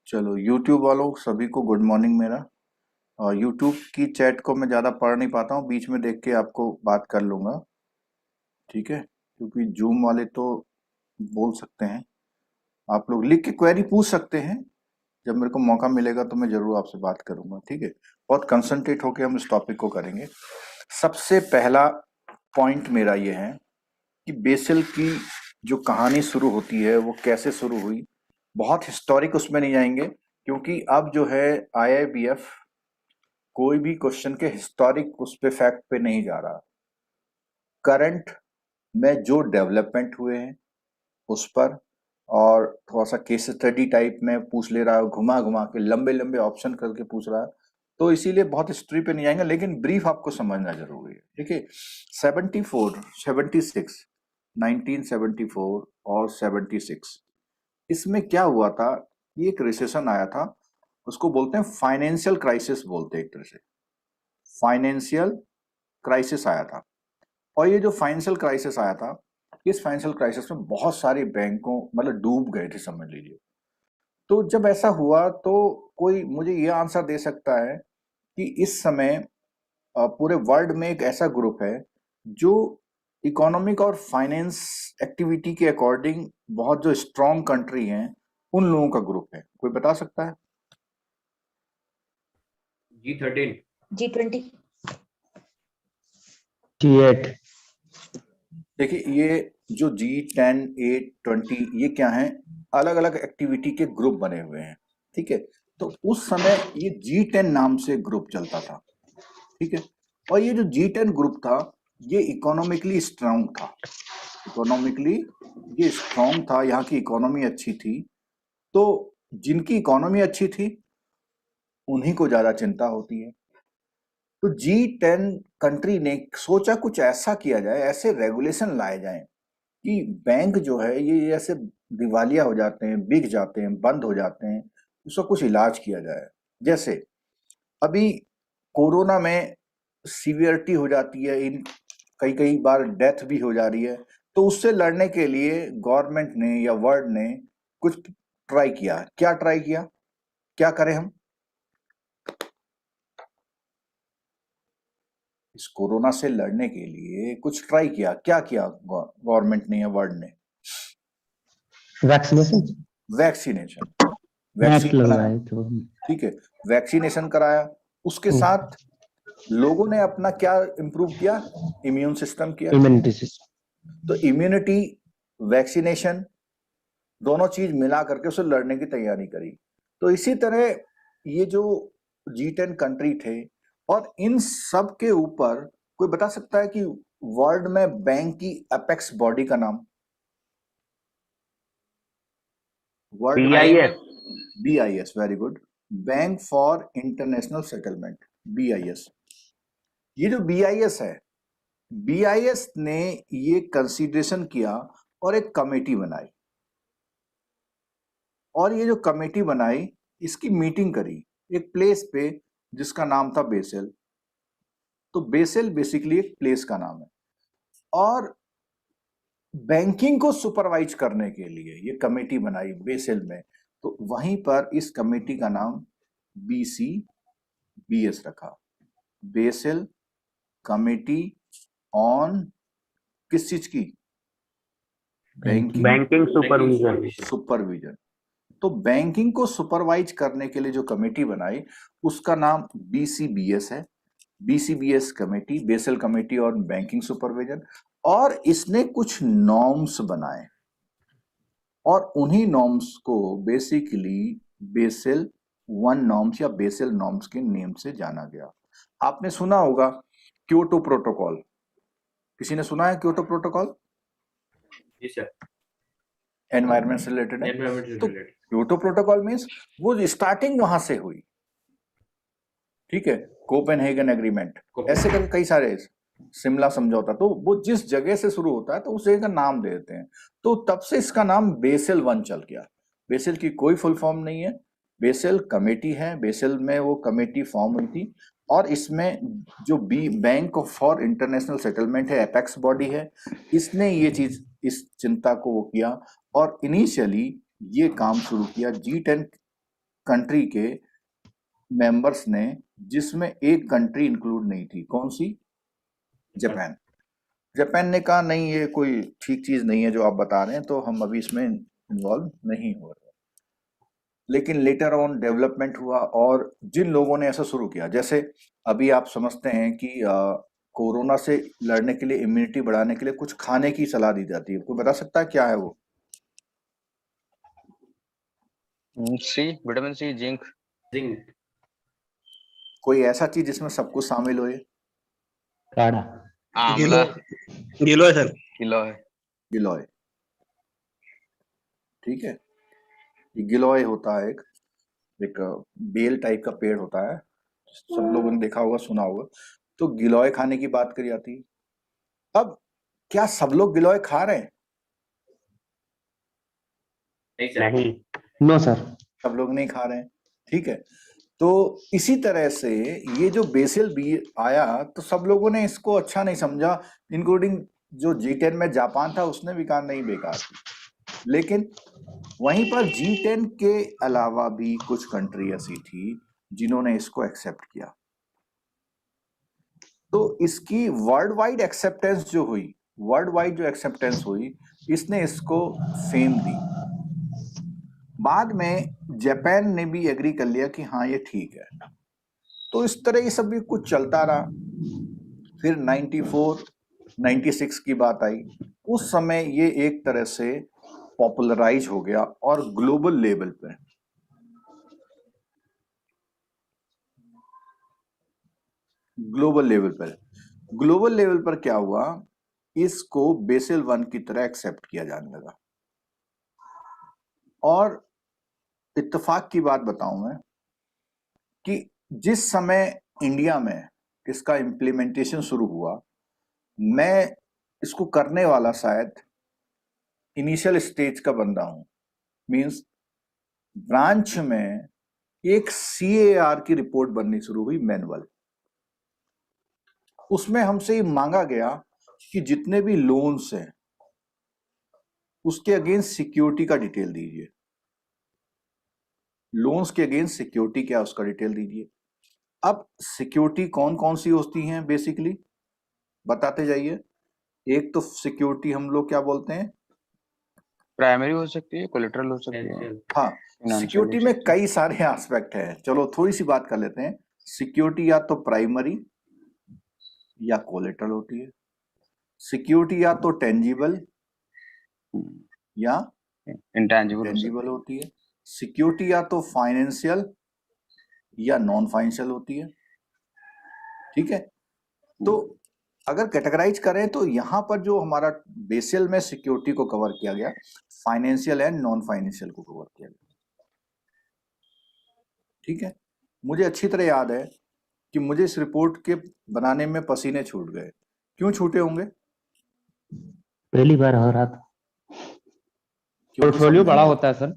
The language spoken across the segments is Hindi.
चलो यूट्यूब वालों सभी को गुड मॉर्निंग मेरा। और यूट्यूब की चैट को मैं ज़्यादा पढ़ नहीं पाता हूँ, बीच में देख के आपको बात कर लूँगा, ठीक है? क्योंकि जूम वाले तो बोल सकते हैं, आप लोग लिख के क्वेरी पूछ सकते हैं। जब मेरे को मौका मिलेगा तो मैं ज़रूर आपसे बात करूँगा, ठीक है? बहुत कंसंट्रेट होके हम इस टॉपिक को करेंगे। सबसे पहला पॉइंट मेरा ये है कि बेसल की जो कहानी शुरू होती है वो कैसे शुरू हुई। बहुत हिस्टोरिक उसमें नहीं जाएंगे, क्योंकि अब जो है आईआईबीएफ कोई भी क्वेश्चन के हिस्टोरिक उस पे फैक्ट पे नहीं जा रहा। करंट में जो डेवलपमेंट हुए हैं उस पर, और थोड़ा सा केस स्टडी टाइप में पूछ ले रहा है, घुमा घुमा के लंबे लंबे ऑप्शन करके पूछ रहा है। तो इसीलिए बहुत हिस्ट्री पे नहीं जाएंगे, लेकिन ब्रीफ आपको समझना जरूरी है, ठीक है? 74, 76, 1974 और 76, इसमें क्या हुआ था? ये एक रिसेशन आया था, उसको बोलते हैं फाइनेंशियल क्राइसिस, बोलते हैं एक तरह से। फाइनेंशियल क्राइसिस आया था, और ये जो फाइनेंशियल क्राइसिस आया था, इस फाइनेंशियल क्राइसिस में बहुत सारे बैंकों मतलब डूब गए थे, समझ लीजिए। तो जब ऐसा हुआ तो कोई मुझे ये आंसर दे सकता है कि इस समय पूरे वर्ल्ड में एक ऐसा ग्रुप है जो इकोनॉमिक और फाइनेंस एक्टिविटी के अकॉर्डिंग बहुत जो स्ट्रॉन्ग कंट्री हैं, उन लोगों का ग्रुप है? कोई बता सकता है? G13, G20, T8, देखिए, ये जो G10, 8, 20, ये क्या है? अलग अलग एक्टिविटी के ग्रुप बने हुए हैं, ठीक है? तो उस समय ये G10 नाम से ग्रुप चलता था, ठीक है? और ये जो G10 ग्रुप था, ये इकोनॉमिकली स्ट्रांग था। इकोनॉमिकली ये स्ट्रांग था, यहाँ की इकोनॉमी अच्छी थी। तो जिनकी इकोनॉमी अच्छी थी उन्हीं को ज्यादा चिंता होती है। तो G10 कंट्री ने सोचा कुछ ऐसा किया जाए, ऐसे रेगुलेशन लाए जाएं कि बैंक जो है ये ऐसे दिवालिया हो जाते हैं, बिक जाते हैं, बंद हो जाते हैं, उसका कुछ इलाज किया जाए। जैसे अभी कोरोना में सीवियरिटी हो जाती है, इन कई कई बार डेथ भी हो जा रही है। तो उससे लड़ने के लिए गवर्नमेंट ने या वर्ल्ड ने कुछ ट्राई किया। क्या ट्राई किया? क्या करें हम इस कोरोना से लड़ने के लिए? कुछ ट्राई किया। क्या किया गवर्नमेंट ने या वर्ल्ड ने? Vaccination, vaccination. मैच वैक्सीन बनाया, लगवाए तो ठीक है? वैक्सीनेशन कराया, उसके साथ लोगों ने अपना क्या इंप्रूव किया? इम्यून सिस्टम किया। Immunity system. तो इम्यूनिटी, वैक्सीनेशन, दोनों चीज मिला करके उसे लड़ने की तैयारी करी। तो इसी तरह ये जो G10 कंट्री थे, और इन सब के ऊपर कोई बता सकता है कि वर्ल्ड में बैंक की अपेक्स बॉडी का नाम? World BIS, BIS, very good. Bank for international settlement, BIS। ये जो BIS है, BIS ने ये कंसीडरेशन किया और एक कमेटी बनाई, और ये जो कमेटी बनाई इसकी मीटिंग करी एक प्लेस पे जिसका नाम था बेसेल। तो बेसेल बेसिकली एक प्लेस का नाम है, और बैंकिंग को सुपरवाइज करने के लिए ये कमेटी बनाई बेसेल में। तो वहीं पर इस कमेटी का नाम BCBS रखा, बेसेल कमेटी ऑन किस चीज की? Banking supervision. तो बैंकिंग को सुपरवाइज करने के लिए जो कमेटी बनाई उसका नाम BCBS है। BCBS committee, basal committee on banking supervision. और इसने कुछ नॉर्म्स बनाए, और उन्हीं नॉर्म्स को बेसिकली बेसल 1 नॉर्म्स या बेसल नॉर्म्स के नेम से जाना गया। आपने सुना होगा क्योटो प्रोटोकॉल। किसी ने सुना है क्योटो प्रोटोकॉल? जी सर, एनवायरमेंट से रिलेटेड है। एनवायरमेंट से तो रिलेटेड। क्योटो प्रोटोकॉल मीन्स वो स्टार्टिंग वहां से हुई, ठीक है? कोपेनहेगन एग्रीमेंट, ऐसे करके कई सारे, शिमला समझौता, तो वो जिस जगह से शुरू होता है तो उस जगह का नाम दे देते हैं। तो तब से इसका नाम बेसेल 1 चल गया। बेसेल की कोई फुल फॉर्म नहीं है, बेसेल कमेटी है। बेसेल में वो कमेटी फॉर्म हुई थी, और इसमें जो बैंक फॉर इंटरनेशनल सेटलमेंट है, एपेक्स बॉडी है, इसने ये चीज, इस चिंता को वो किया, और इनिशियली ये काम शुरू किया G10 कंट्री के मेंबर्स ने, जिसमें एक कंट्री इंक्लूड नहीं थी। कौन सी? जापान। जापान ने कहा नहीं, ये कोई ठीक चीज नहीं है जो आप बता रहे हैं, तो हम अभी इसमें इन्वॉल्व नहीं हो रहे। लेकिन लेटर ऑन डेवलपमेंट हुआ, और जिन लोगों ने ऐसा शुरू किया, जैसे अभी आप समझते हैं कि कोरोना से लड़ने के लिए, इम्यूनिटी बढ़ाने के लिए कुछ खाने की सलाह दी जाती है। कोई बता सकता है क्या है वो? सी, विटामिन सी, जिंक। जिंक। कोई ऐसा चीज जिसमें सब कुछ शामिल हो? काढ़ा। आंवला। गिलो है सर। किलो है। गिलोय। ठीक है, ये गिलोय होता है, एक बेल टाइप का पेड़ होता है, सब लोगों ने देखा होगा, सुना होगा। तो गिलोय खाने की बात करी जाती है। अब क्या सब लोग गिलोय खा रहे हैं? नहीं सर। नहीं। No sir. सब लोग नहीं खा रहे हैं। ठीक है, तो इसी तरह से ये जो बेसिल बी आया, तो सब लोगों ने इसको अच्छा नहीं समझा, इंक्लूडिंग जो G10 में जापान था, उसने भी कहा नहीं, बेकार थी। लेकिन वहीं पर G10 के अलावा भी कुछ कंट्री ऐसी थी जिन्होंने इसको एक्सेप्ट किया। तो इसकी वर्ल्ड वाइड एक्सेप्टेंस जो हुई, वर्ल्ड वाइड जो एक्सेप्टेंस हुई, इसने इसको फेम दी। बाद में जापान ने भी एग्री कर लिया कि हाँ ये ठीक है। तो इस तरह ये सब भी कुछ चलता रहा। फिर 94, 96 की बात आई। उस समय ये एक तरह से पॉपुलराइज हो गया, और ग्लोबल लेवल पे, ग्लोबल लेवल पर क्या हुआ, इसको बेसिल 1 की तरह एक्सेप्ट किया जाने लगा। और इत्तेफाक की बात बताऊं मैं कि जिस समय इंडिया में इसका इम्प्लीमेंटेशन शुरू हुआ, मैं इसको करने वाला शायद इनिशियल स्टेज का बंदा हूं। मींस ब्रांच में एक CAR की रिपोर्ट बननी शुरू हुई, मैनुअल। उसमें हमसे ये मांगा गया कि जितने भी लोन्स हैं उसके अगेंस्ट सिक्योरिटी का डिटेल दीजिए। लोन्स के अगेंस्ट सिक्योरिटी क्या, उसका डिटेल दीजिए। अब सिक्योरिटी कौन कौन सी होती हैं बेसिकली, बताते जाइए। एक तो सिक्योरिटी हम लोग क्या बोलते हैं? प्राइमरी हो सकती है, कोलेटरल हो सकती है, Essential। हाँ, financial सिक्योरिटी हो में सकती है। कई सारे एस्पेक्ट हैं। चलो थोड़ी सी बात कर लेते हैं। सिक्योरिटी या तो प्राइमरी या कोलेटरल होती है। सिक्योरिटी या तो टेंजिबल या इंटेंजिबल टेंजिबल होती है। सिक्योरिटी या तो फाइनेंशियल या नॉन फाइनेंशियल होती है। ठीक है, तो अगर कैटेगराइज करें तो यहां पर जो हमारा बेसिल में सिक्योरिटी को कवर किया गया, फाइनेंशियल एंड नॉन फाइनेंशियल को कवर किया गया। ठीक है, मुझे अच्छी तरह याद है कि मुझे इस रिपोर्ट के बनाने में पसीने छूट गए। क्यों छूटे होंगे? पहली बार हो रहा था। क्योंकि सब पोर्टफोलियो बड़ा नए होता है सर।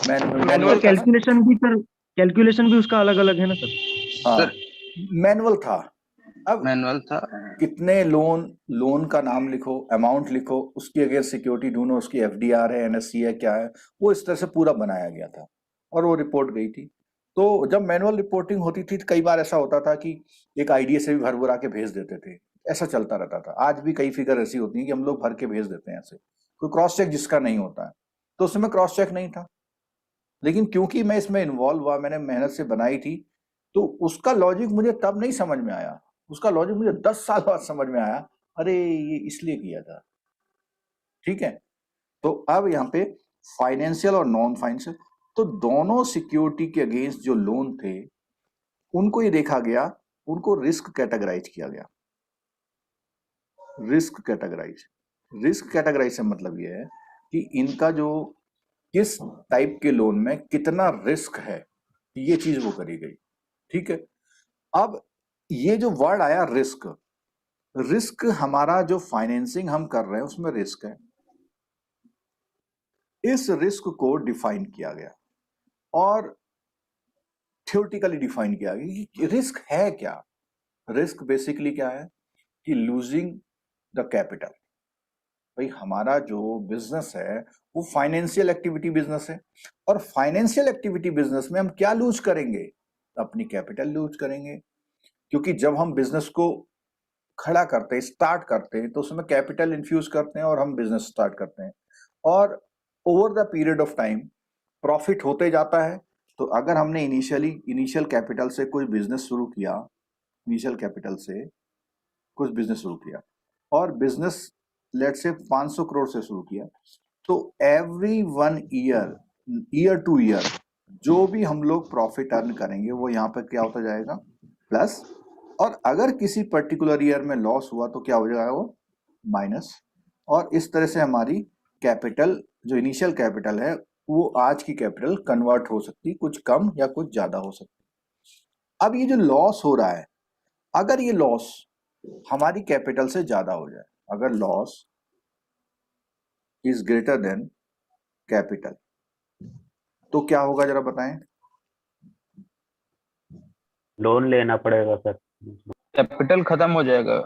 मैनुअल था ना? कैलकुलेशन भी सर, कैलकुलेशन भी उसका अलग अलग है ना सर। हाँ, सर, मैनुअल था। अब मैनुअल था। कितने लोन का नाम लिखो, अमाउंट लिखो, उसकी अगेंस्ट सिक्योरिटी ढूंढो, उसकी FDR है, NSC है, क्या है, वो इस तरह से पूरा बनाया गया था, और वो रिपोर्ट गई थी। तो जब मैनुअल रिपोर्टिंग होती थी तो कई बार ऐसा होता था कि एक आईडीए से भी भर भरा के भेज देते थे। ऐसा चलता रहता था। आज भी कई फिगर ऐसी होती हैं कि हम लोग भर के भेज देते हैं ऐसे, कोई क्रॉस चेक जिसका नहीं होता है। तो उसमें क्रॉस चेक नहीं था, लेकिन क्योंकि मैं इसमें इन्वॉल्व हुआ, मैंने मेहनत से बनाई थी, तो उसका लॉजिक मुझे तब नहीं समझ में आया। उसका लॉजिक मुझे 10 साल बाद समझ में आया, अरे ये इसलिए किया था। ठीक है, तो अब यहाँ पे फाइनेंशियल और नॉन फाइनेंशियल, तो दोनों सिक्योरिटी के अगेंस्ट जो लोन थे उनको ये देखा गया, उनको रिस्क कैटेगराइज किया गया। रिस्क कैटेगराइज से मतलब ये है कि इनका जो किस टाइप के लोन में कितना रिस्क है, ये चीज वो करी गई। ठीक है, अब ये जो वर्ड आया रिस्क हमारा जो फाइनेंसिंग हम कर रहे हैं उसमें रिस्क है। इस रिस्क को डिफाइन किया गया और थ्योरेटिकली डिफाइन किया गया कि रिस्क है क्या। रिस्क बेसिकली क्या है कि लूजिंग द कैपिटल, भाई हमारा जो बिजनेस है वो फाइनेंशियल एक्टिविटी बिजनेस है, और फाइनेंशियल एक्टिविटी बिजनेस में हम क्या लूज करेंगे? अपनी कैपिटल लूज करेंगे, क्योंकि जब हम बिजनेस को खड़ा करते हैं, स्टार्ट करते हैं, तो उसमें कैपिटल इन्फ्यूज करते हैं और हम बिजनेस स्टार्ट करते हैं, और over the period of time profit होते जाता है। तो अगर हमने इनिशियल कैपिटल से कोई बिजनेस शुरू किया, इनिशियल कैपिटल से कुछ बिजनेस शुरू किया, और बिजनेस लेट से 500 करोड़ से शुरू किया, तो एवरी 1 ईयर टू ईयर जो भी हम लोग प्रॉफिट अर्न करेंगे वो यहाँ पर क्या होता जाएगा? प्लस। और अगर किसी पर्टिकुलर ईयर में लॉस हुआ तो क्या हो जाएगा? वो माइनस। और इस तरह से हमारी कैपिटल, जो इनिशियल कैपिटल है, वो आज की कैपिटल कन्वर्ट हो सकती, कुछ कम या कुछ ज्यादा हो सकती। अब ये जो लॉस हो रहा है, अगर ये लॉस हमारी कैपिटल से ज्यादा हो जाए, अगर loss is greater than capital, तो क्या होगा जरा बताएं? लोन लेना पड़ेगा सर। कैपिटल खत्म हो जाएगा,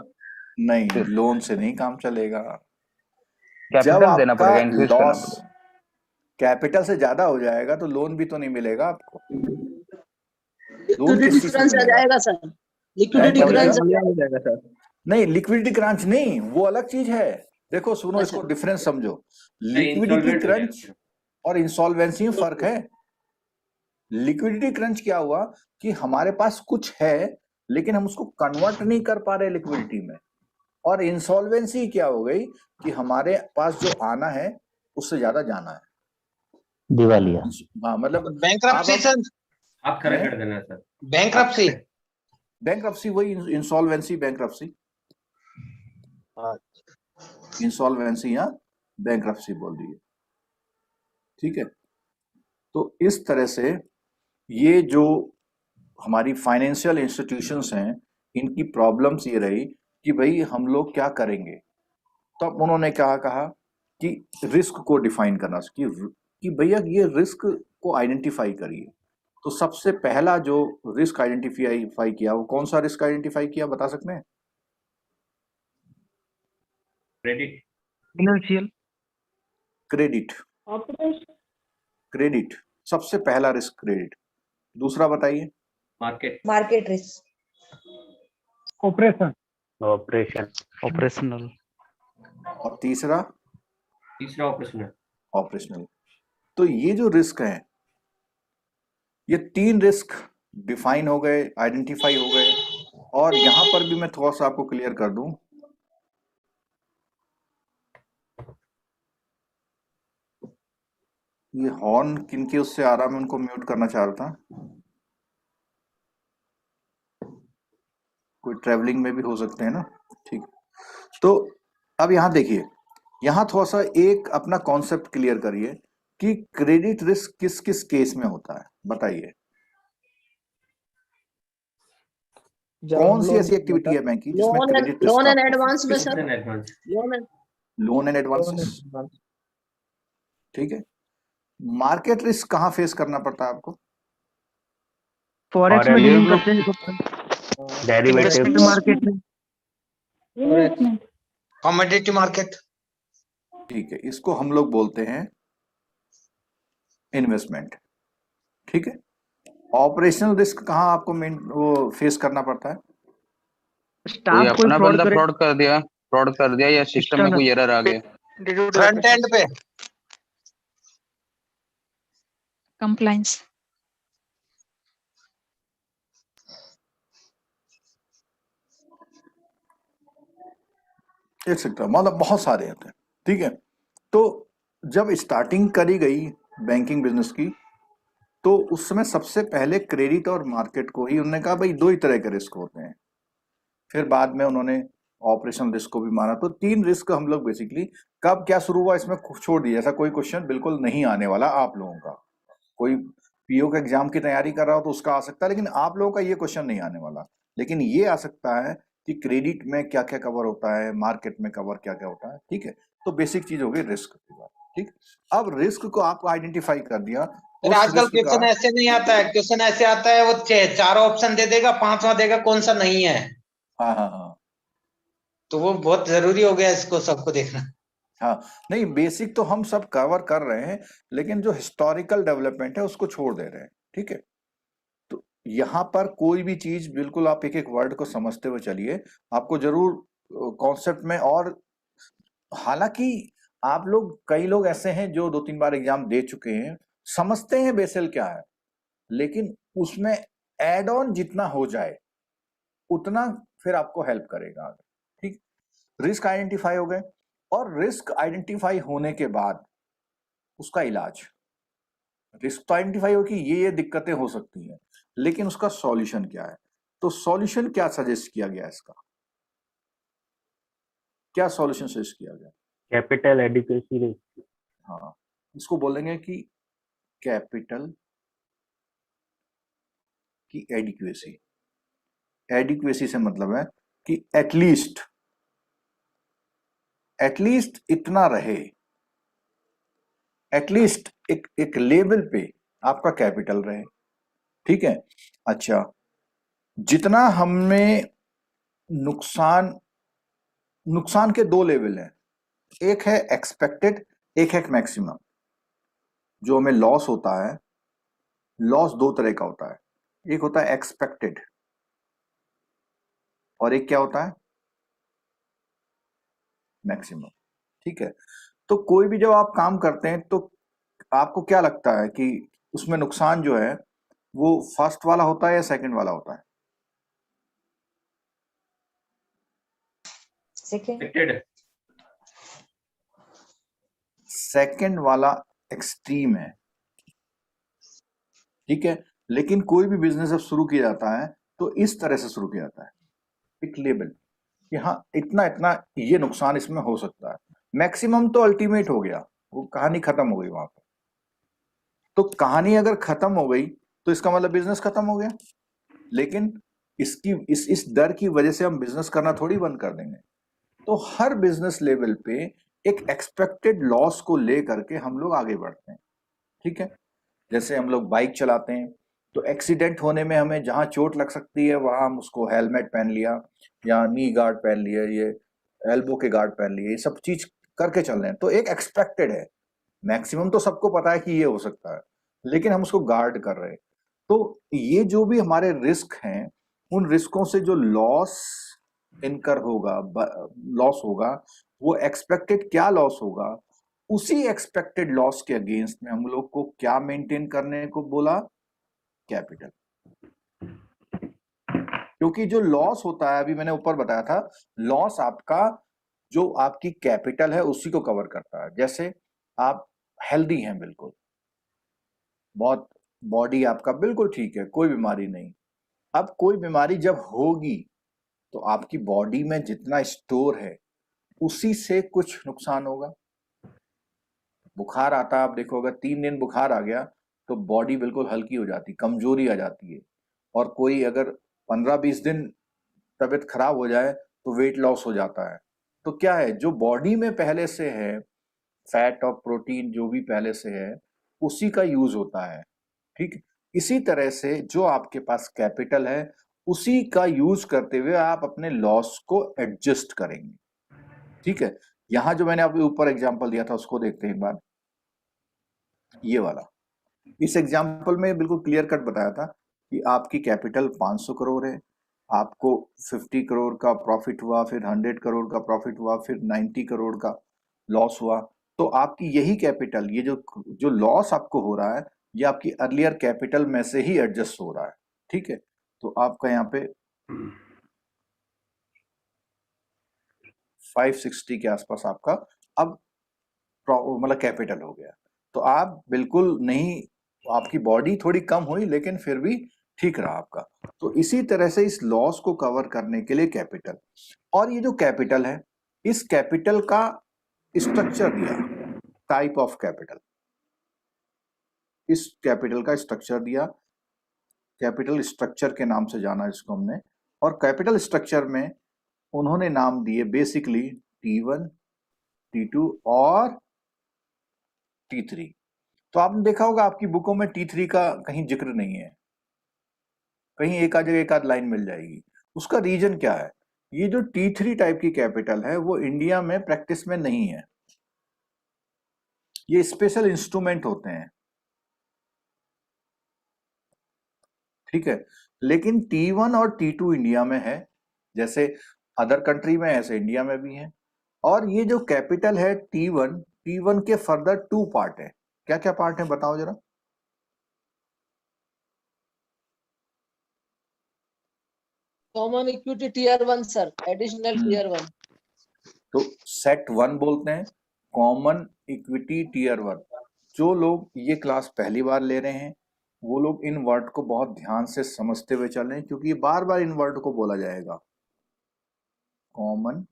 नहीं, फिर लोन से नहीं काम चलेगा। जब कैपिटल देना आपका पड़ेगा, इंक्रीज करना लॉस पड़ेगा। कैपिटल से ज्यादा हो जाएगा तो लोन भी तो नहीं मिलेगा आपको। लोन लिक्विडिटी किस चीज से क्रंच आ मिलेगा? जाएगा सर, लिक्विडिटी क्या क्रंच बोलेगा? हो जाएगा सर। नहीं, लिक्विडिटी क्रंच नहीं, वो अलग चीज है। देखो सुनो, इसको अच्छा। डिफरेंस समझो। लिक्विडिटी इंसॉल्वेंट हो क्रंच जाएगा। और इंसॉल्वेंसी में फर्क है। लिक्विडिटी क्रंच क्या हुआ कि हमारे पास कुछ है लेकिन हम उसको कन्वर्ट नहीं कर पा रहे लिक्विडिटी में, और इंसॉल्वेंसी क्या हो गई कि हमारे पास जो आना है उससे ज्यादा जाना है। दिवालिया। हाँ, मतलब बैंक्रप्सी सर, आप खड़ा हैं? कर देना सर। बैंक्रप्सी। बैंक्रप्सी वही इंसॉल्वेंसी, बैंक्रप्सी, इंसॉल्वेंसी या बैंक्रप्सी बोल दिए। ठीक है, तो इस तरह से ये जो हमारी फाइनेंशियल इंस्टीट्यूशंस हैं, इनकी प्रॉब्लम्स ये रही कि भाई हम लोग क्या करेंगे। तब उन्होंने क्या कहा कि रिस्क को डिफाइन करना, कि भैया ये रिस्क को आइडेंटिफाई करिए। तो सबसे पहला जो रिस्क आइडेंटिफाई किया, वो कौन सा रिस्क आइडेंटिफाई किया, बता सकते हैं? क्रेडिट। फाइनेंशियल। क्रेडिट। क्रेडिट सबसे पहला रिस्क, क्रेडिट। दूसरा बताइए। Market. Market risk. Operation. Operation. Operational. और तीसरा ऑपरेशनल। ऑपरेशनल। तो ये जो रिस्क है, ये 3 रिस्क डिफाइन हो गए, आइडेंटिफाई हो गए। और यहां पर भी मैं थोड़ा सा आपको क्लियर कर दूं, ये हॉर्न किनके उससे आ रहा, मैं उनको म्यूट करना चाह रहा था। कोई ट्रेवलिंग में भी हो सकते हैं ना। ठीक, तो अब यहां देखिए, यहां थोड़ा सा एक अपना कॉन्सेप्ट क्लियर करिए कि क्रेडिट रिस्क किस किस केस में होता है, बताइए। कौन सी ऐसी एक्टिविटी है बैंक की जिसमें credit risk? Loan and advance में sir, advance. Loan and advances. ठीक है। मार्केट रिस्क कहां फेस करना पड़ता है आपको? फॉरेक्स में डीलिंग करते हैं डेरिवेटिव। मार्केट में। Commodity market. ठीक है, इसको हम लोग बोलते हैं इन्वेस्टमेंट। ठीक है। ऑपरेशनल रिस्क कहां आपको मेन वो फेस करना पड़ता है? कोई स्टाफ कोई अपना फ्रॉड बंदा करे, फ्रॉड कर दिया या सिस्टम में कोई एरर आ गया। फ्रंट एंड पे। compliance, एक सेक्टर, मतलब बहुत सारे होते हैं। ठीक है, तो जब स्टार्टिंग करी गई बैंकिंग बिजनेस की, तो उस समय सबसे पहले क्रेडिट और मार्केट को ही उन्होंने कहा भाई 2 ही तरह के रिस्क होते हैं। फिर बाद में उन्होंने ऑपरेशनल रिस्क को भी माना। तो 3 रिस्क हम लोग बेसिकली, कब क्या शुरू हुआ इसमें छोड़ दिया, ऐसा कोई क्वेश्चन बिल्कुल नहीं आने वाला आप लोगों का। कोई पीओ का एग्जाम की तैयारी कर रहा हो तो उसका आ सकता है, लेकिन आप लोगों का ये क्वेश्चन नहीं आने वाला। लेकिन ये आ सकता है कि क्रेडिट में क्या क्या कवर होता है, मार्केट में कवर क्या क्या होता है। ठीक है, तो बेसिक चीज हो गई रिस्क की बात। ठीक, अब रिस्क को आप आइडेंटिफाई कर दिया। फिर आजकल क्वेश्चन ऐसे नहीं आता है, क्वेश्चन ऐसे आता है वो 4 ऑप्शन दे देगा, 5वां देगा कौन सा नहीं है। हाँ हाँ हाँ तो वो बहुत जरूरी हो गया इसको सबको देखना। हाँ, नहीं बेसिक तो हम सब कवर कर रहे हैं, लेकिन जो हिस्टोरिकल डेवलपमेंट है उसको छोड़ दे रहे हैं, ठीक है। तो यहाँ पर कोई भी चीज बिल्कुल आप एक एक वर्ड को समझते हुए चलिए, आपको जरूर कॉन्सेप्ट में। और हालांकि आप लोग, कई लोग ऐसे हैं जो 2-3 बार एग्जाम दे चुके हैं, समझते हैं बेसल क्या है, लेकिन उसमें एड ऑन जितना हो जाए उतना फिर आपको हेल्प करेगा, ठीक। रिस्क आइडेंटिफाई हो गए, और रिस्क आइडेंटिफाई होने के बाद उसका इलाज। रिस्क तो आइडेंटिफाई हो कि ये दिक्कतें हो सकती हैं, लेकिन उसका सॉल्यूशन क्या है। तो सॉल्यूशन क्या सजेस्ट किया गया, इसका क्या सॉल्यूशन सजेस्ट किया गया? Capital adequacy ratio. हाँ, इसको बोलेंगे कि कैपिटल की एडिक्वेसी। एडिक्वेसी से मतलब है कि एटलीस्ट इतना रहे, एटलीस्ट एक लेवल पे आपका कैपिटल रहे, ठीक है। अच्छा, जितना हमें नुकसान के 2 लेवल हैं, एक है एक्सपेक्टेड, एक है मैक्सिमम। जो हमें लॉस होता है, लॉस 2 तरह का होता है, एक होता है एक्सपेक्टेड और एक क्या होता है, मैक्सिमम, ठीक है। तो कोई भी जब आप काम करते हैं तो आपको क्या लगता है कि उसमें नुकसान जो है वो फर्स्ट वाला होता है या सेकंड वाला होता है? सेकंड वाला एक्सट्रीम है, ठीक है। लेकिन कोई भी बिजनेस जब शुरू किया जाता है तो इस तरह से शुरू किया जाता है, एक लेवल कि हाँ इतना इतना ये नुकसान इसमें हो सकता है। मैक्सिमम तो अल्टीमेट हो गया, वो कहानी खत्म हो गई वहां पर। तो कहानी अगर खत्म हो गई तो इसका मतलब बिजनेस खत्म हो गया, लेकिन इस डर की वजह से हम बिजनेस करना थोड़ी बंद कर देंगे। तो हर बिजनेस लेवल पे एक एक्सपेक्टेड लॉस को लेकर के हम लोग आगे बढ़ते हैं, ठीक है। जैसे हम लोग बाइक चलाते हैं तो एक्सीडेंट होने में हमें जहां चोट लग सकती है वहां हम उसको हेलमेट पहन लिया, या नी गार्ड पहन लिया, ये एल्बो के गार्ड पहन लिए, ये सब चीज करके चल रहे हैं। तो एक एक्सपेक्टेड है, मैक्सिमम तो सबको पता है कि ये हो सकता है, लेकिन हम उसको गार्ड कर रहे हैं। तो ये जो भी हमारे रिस्क हैं, उन रिस्कों से जो लॉस इनकर होगा, लॉस होगा, वो एक्सपेक्टेड क्या लॉस होगा, उसी एक्सपेक्टेड लॉस के अगेंस्ट में हम लोग को क्या मेंटेन करने को बोला, कैपिटल। क्योंकि जो लॉस होता है, अभी मैंने ऊपर बताया था, लॉस आपका जो आपकी कैपिटल है उसी को कवर करता है। जैसे आप हेल्दी हैं, बिल्कुल बहुत बॉडी आपका बिल्कुल ठीक है, कोई बीमारी नहीं। अब कोई बीमारी जब होगी तो आपकी बॉडी में जितना स्टोर है उसी से कुछ नुकसान होगा। बुखार आता है, आप देखोगे 3 दिन बुखार आ गया तो बॉडी बिल्कुल हल्की हो जाती, कमजोरी आ जाती है। और कोई अगर 15-20 दिन तबीयत खराब हो जाए तो वेट लॉस हो जाता है। तो क्या है, जो बॉडी में पहले से है, फैट और प्रोटीन जो भी पहले से है उसी का यूज होता है, ठीक। इसी तरह से जो आपके पास कैपिटल है उसी का यूज करते हुए आप अपने लॉस को एडजस्ट करेंगे, ठीक है। यहां जो मैंने आपके ऊपर एग्जांपल दिया था उसको देखते हैं एक बार, ये वाला। इस एग्जांपल में बिल्कुल क्लियर कट बताया था कि आपकी कैपिटल 500 करोड़ है, आपको 50 करोड़ का प्रॉफिट हुआ, फिर 100 करोड़ का प्रॉफिट हुआ, फिर 90 करोड़ का लॉस हुआ। तो आपकी यही कैपिटल, ये जो लॉस आपको हो रहा है, ये आपकी अर्लियर कैपिटल में से ही एडजस्ट हो रहा है, ठीक है। तो आपका यहाँ पे 560 के आसपास आपका अब मतलब कैपिटल हो गया। तो आप बिल्कुल नहीं, आपकी बॉडी थोड़ी कम हुई लेकिन फिर भी ठीक रहा आपका। तो इसी तरह से इस लॉस को कवर करने के लिए कैपिटल, और ये जो कैपिटल है, इस कैपिटल का स्ट्रक्चर दिया, टाइप ऑफ कैपिटल, इस कैपिटल का स्ट्रक्चर दिया, कैपिटल स्ट्रक्चर के नाम से जाना इसको हमने। और कैपिटल स्ट्रक्चर में उन्होंने नाम दिए बेसिकली T1, T2 और T3। तो आपने देखा होगा आपकी बुकों में T3 का कहीं जिक्र नहीं है, कहीं एक आध जगह एक आध लाइन मिल जाएगी। उसका रीजन क्या है, ये जो T3 टाइप की कैपिटल है वो इंडिया में प्रैक्टिस में नहीं है, ये स्पेशल इंस्ट्रूमेंट होते हैं, ठीक है। लेकिन T1 और T2 इंडिया में है, जैसे अदर कंट्री में ऐसे इंडिया में भी है। और ये जो कैपिटल है T1 के फर्दर 2 पार्ट है। क्या क्या पार्ट है बताओ जरा। Common equity tier 1 sir, additional tier 1. तो सेट 1 बोलते हैं, कॉमन इक्विटी टीयर 1। जो लोग ये क्लास पहली बार ले रहे हैं वो लोग इन वर्ड को बहुत ध्यान से समझते हुए चल रहे हैं, क्योंकि ये बार बार इन वर्ड को बोला जाएगा। कॉमन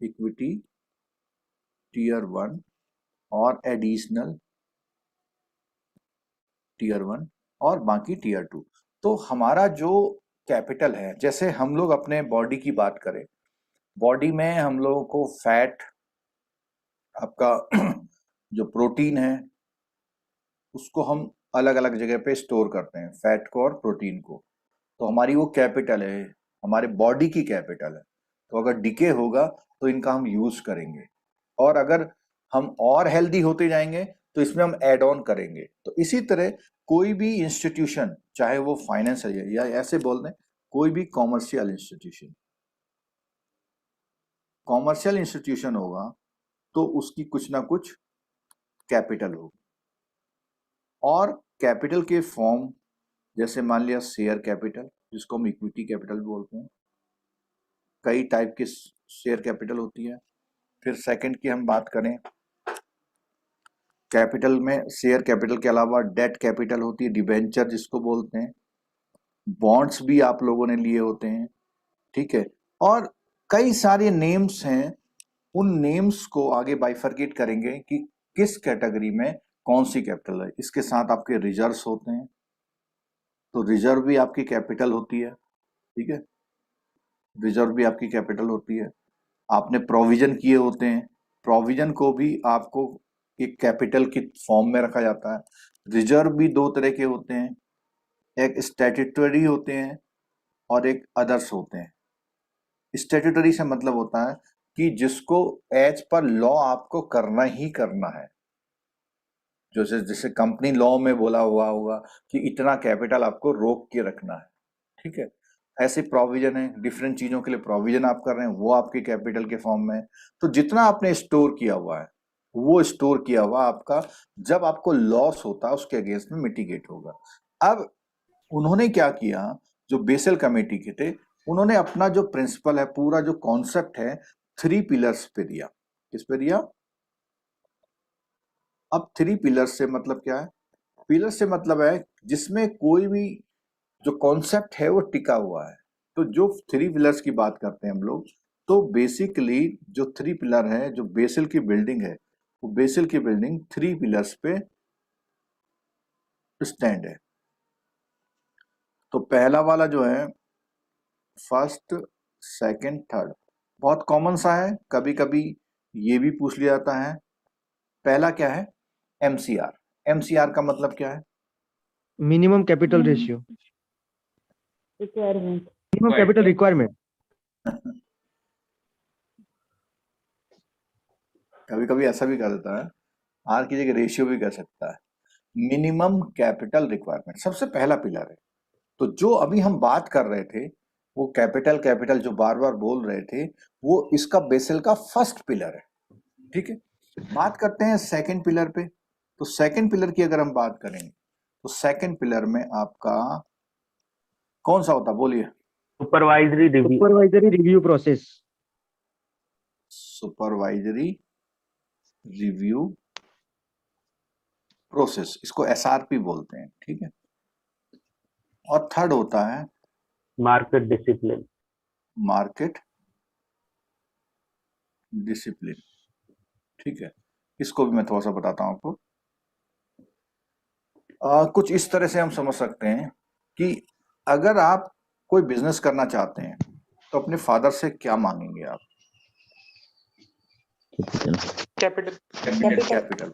इक्विटी टीयर 1 और एडिशनल टीयर 1 और बाकी टीयर 2। तो हमारा जो कैपिटल है, जैसे हम लोग अपने बॉडी की बात करें, बॉडी में हम लोगों को फैट, आपका जो प्रोटीन है उसको हम अलग अलग जगह पे स्टोर करते हैं, फैट को और प्रोटीन को। तो हमारी वो कैपिटल है, हमारे बॉडी की कैपिटल है। तो अगर डिके होगा तो इनका हम यूज करेंगे, और अगर हम और हेल्दी होते जाएंगे तो इसमें हम ऐड ऑन करेंगे। तो इसी तरह कोई भी इंस्टीट्यूशन, चाहे वो फाइनेंस है या ऐसे बोल दें कोई भी कॉमर्शियल इंस्टीट्यूशन होगा तो उसकी कुछ ना कुछ कैपिटल होगी। और कैपिटल के फॉर्म, जैसे मान लिया शेयर कैपिटल, जिसको हम इक्विटी कैपिटल बोलते हैं, कई टाइप के शेयर कैपिटल होती है। फिर सेकंड की हम बात करें, कैपिटल में शेयर कैपिटल के अलावा डेट कैपिटल होती है, डिबेंचर जिसको बोलते हैं, बॉन्ड्स भी आप लोगों ने लिए होते हैं, ठीक है। और कई सारे नेम्स हैं, उन नेम्स को आगे बाइफरकेट करेंगे कि किस कैटेगरी में कौन सी कैपिटल है। इसके साथ आपके रिजर्व्स होते हैं, तो रिजर्व भी आपकी कैपिटल होती है, ठीक है, रिजर्व भी आपकी कैपिटल होती है। आपने प्रोविजन किए होते हैं, प्रोविजन को भी आपको एक कैपिटल की फॉर्म में रखा जाता है। रिजर्व भी 2 तरह के होते हैं, एक स्टैट्यूटरी होते हैं और एक अदर्स होते हैं। स्टैट्यूटरी से मतलब होता है कि जिसको एज पर लॉ आपको करना ही करना है, जैसे कंपनी लॉ में बोला हुआ होगा कि इतना कैपिटल आपको रोक के रखना है, ठीक है। ऐसे प्रोविजन है, डिफरेंट चीजों के लिए प्रोविजन आप कर रहे हैं, वो आपके कैपिटल के फॉर्म में है। तो जितना आपने स्टोर किया हुआ है वो स्टोर किया हुआ आपका जब आपको लॉस होता है उसके अगेंस्ट में मिटिगेट होगा। अब उन्होंने क्या किया, जो बेसल कमेटी के थे, उन्होंने अपना जो प्रिंसिपल है, पूरा जो कॉन्सेप्ट है, 3 पिलर्स पे दिया। किस पे दिया? अब 3 पिलर्स से मतलब क्या है? पिलर से मतलब है जिसमें कोई भी जो कॉन्सेप्ट है वो टिका हुआ है। तो जो 3 पिलर्स की बात करते हैं हम लोग, तो बेसिकली जो 3 पिलर है, जो बेसल की बिल्डिंग है, वो बेसल की बिल्डिंग 3 पिलर्स पे स्टैंड है। तो पहला वाला जो है फर्स्ट, सेकंड, थर्ड, बहुत कॉमन सा है, कभी कभी ये भी पूछ लिया जाता है। पहला क्या है? MCR। MCR का मतलब क्या है? Minimum capital ratio, requirement, minimum capital requirement. कभी कभी ऐसा भी कर देता है, आर की जगह रेशियो भी कर सकता है। मिनिमम कैपिटल रिक्वायरमेंट सबसे पहला पिलर है। तो जो अभी हम बात कर रहे थे, वो कैपिटल जो बार बार बोल रहे थे, वो इसका बेसल का फर्स्ट पिलर है, ठीक है। बात करते हैं सेकंड पिलर पे। तो सेकंड पिलर की अगर हम बात करेंगे तो सेकंड पिलर में आपका कौन सा होता, बोलिए? Supervisory review process. Supervisory review process, इसको SRP बोलते हैं, ठीक है। और थर्ड होता है मार्केट डिसिप्लिन। मार्केट डिसिप्लिन, ठीक है। इसको भी मैं थोड़ा सा बताता हूं आपको। कुछ इस तरह से हम समझ सकते हैं कि अगर आप कोई बिजनेस करना चाहते हैं तो अपने फादर से क्या मांगेंगे आप?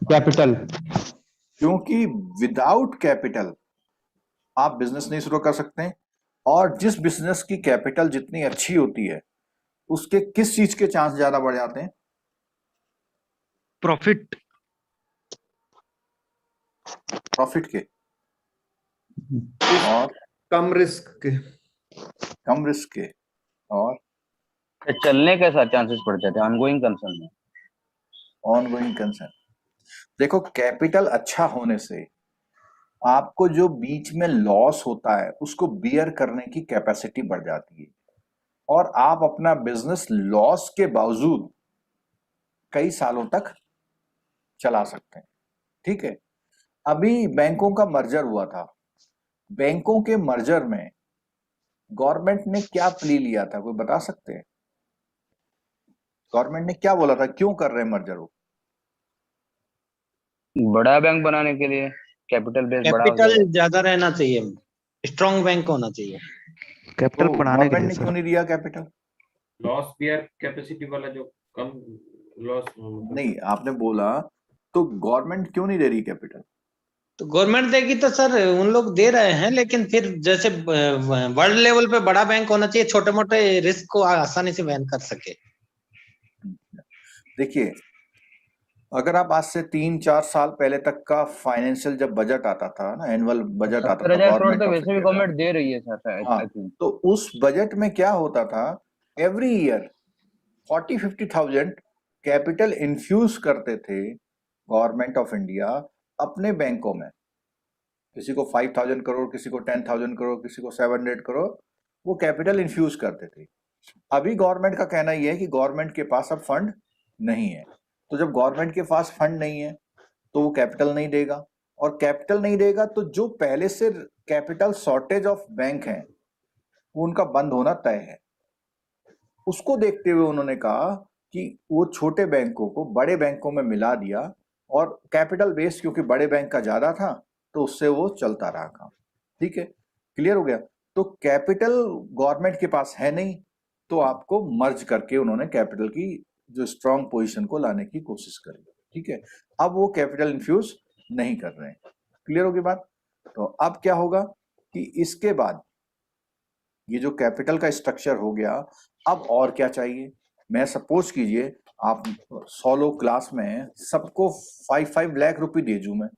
कैपिटल। क्योंकि विदाउट कैपिटल आप बिजनेस नहीं शुरू कर सकते हैं। और जिस बिजनेस की कैपिटल जितनी अच्छी होती है, उसके किस चीज के चांस ज्यादा बढ़ जाते हैं? प्रॉफिट प्रॉफिट के और कम रिस्क के, कम रिस्क के और चलने के साथ चांसेस बढ़ जाते हैं ऑनगोइंग कंसर्न में। ऑनगोइंग कंसर्न, देखो कैपिटल अच्छा होने से आपको जो बीच में लॉस होता है उसको बियर करने की कैपेसिटी बढ़ जाती है और आप अपना बिजनेस लॉस के बावजूद कई सालों तक चला सकते हैं। ठीक है, अभी बैंकों का मर्जर हुआ था, बैंकों के मर्जर में गवर्नमेंट ने क्या प्ली लिया था, कोई बता सकते हैं? गवर्नमेंट ने क्या बोला था, क्यों कर रहे हैं मर्जर वो? बड़ा बैंक बनाने के लिए, कैपिटल बेस बड़ा हो कैपिटल जाएगा। ज्यादा रहना चाहिए, स्ट्रॉन्ग बैंक होना चाहिए। कैपिटल तो बढ़ाने के गवर्नमेंट लिए ने सर। क्यों नहीं दिया कैपिटल? लॉस बियर कैपेसिटी वाला जो कम लॉस नहीं, आपने बोला तो गवर्नमेंट क्यों नहीं दे रही कैपिटल? तो गवर्नमेंट देगी तो सर उन लोग दे रहे हैं, लेकिन फिर जैसे वर्ल्ड लेवल पे बड़ा बैंक होना चाहिए, छोटे मोटे रिस्क को आसानी से वहन कर सके। देखिए, अगर आप आज से 3-4 साल पहले तक का फाइनेंशियल जब बजट आता था ना, एनुअल बजट आता था 70,000 करोड़ गवर्नमेंट तो ऑफ वैसे भी इंडिया का, गवर्नमेंट दे रही है सर। हाँ, आई थिंक तो उस बजट में क्या होता था, एवरी ईयर 40-50,000 कैपिटल इन्फ्यूज करते थे गवर्नमेंट ऑफ इंडिया अपने बैंकों में। किसी को 5,000 करोड़, किसी को 10,000 करोड़, किसी को 700 करोड़, वो कैपिटल इन्फ्यूज करते थे। अभी गवर्नमेंट का कहना यह है कि गवर्नमेंट के पास अब फंड नहीं है, तो जब गवर्नमेंट के पास फंड नहीं है तो वो कैपिटल नहीं देगा, और कैपिटल नहीं देगा तो जो पहले से कैपिटल शॉर्टेज ऑफ बैंक हैं वो उनका बंद होना तय है। उसको देखते हुए उन्होंने कहा कि वो छोटे बैंकों को बड़े बैंकों में मिला दिया, और कैपिटल बेस क्योंकि बड़े बैंक का ज्यादा था तो उससे वो चलता रहा काम। ठीक है, क्लियर हो गया? तो कैपिटल गवर्नमेंट के पास है नहीं, तो आपको मर्ज करके उन्होंने कैपिटल की जो स्ट्रांग पोजीशन को लाने की कोशिश करी। ठीक है, अब वो कैपिटल इन्फ्यूज नहीं कर रहे हैं। क्लियर होगी बात? तो अब क्या होगा कि इसके बाद ये जो कैपिटल का स्ट्रक्चर हो गया, अब और क्या चाहिए? मैं सपोज कीजिए आप 100 लोग क्लास में, सबको 5 लाख रुपए दे दूं, मैं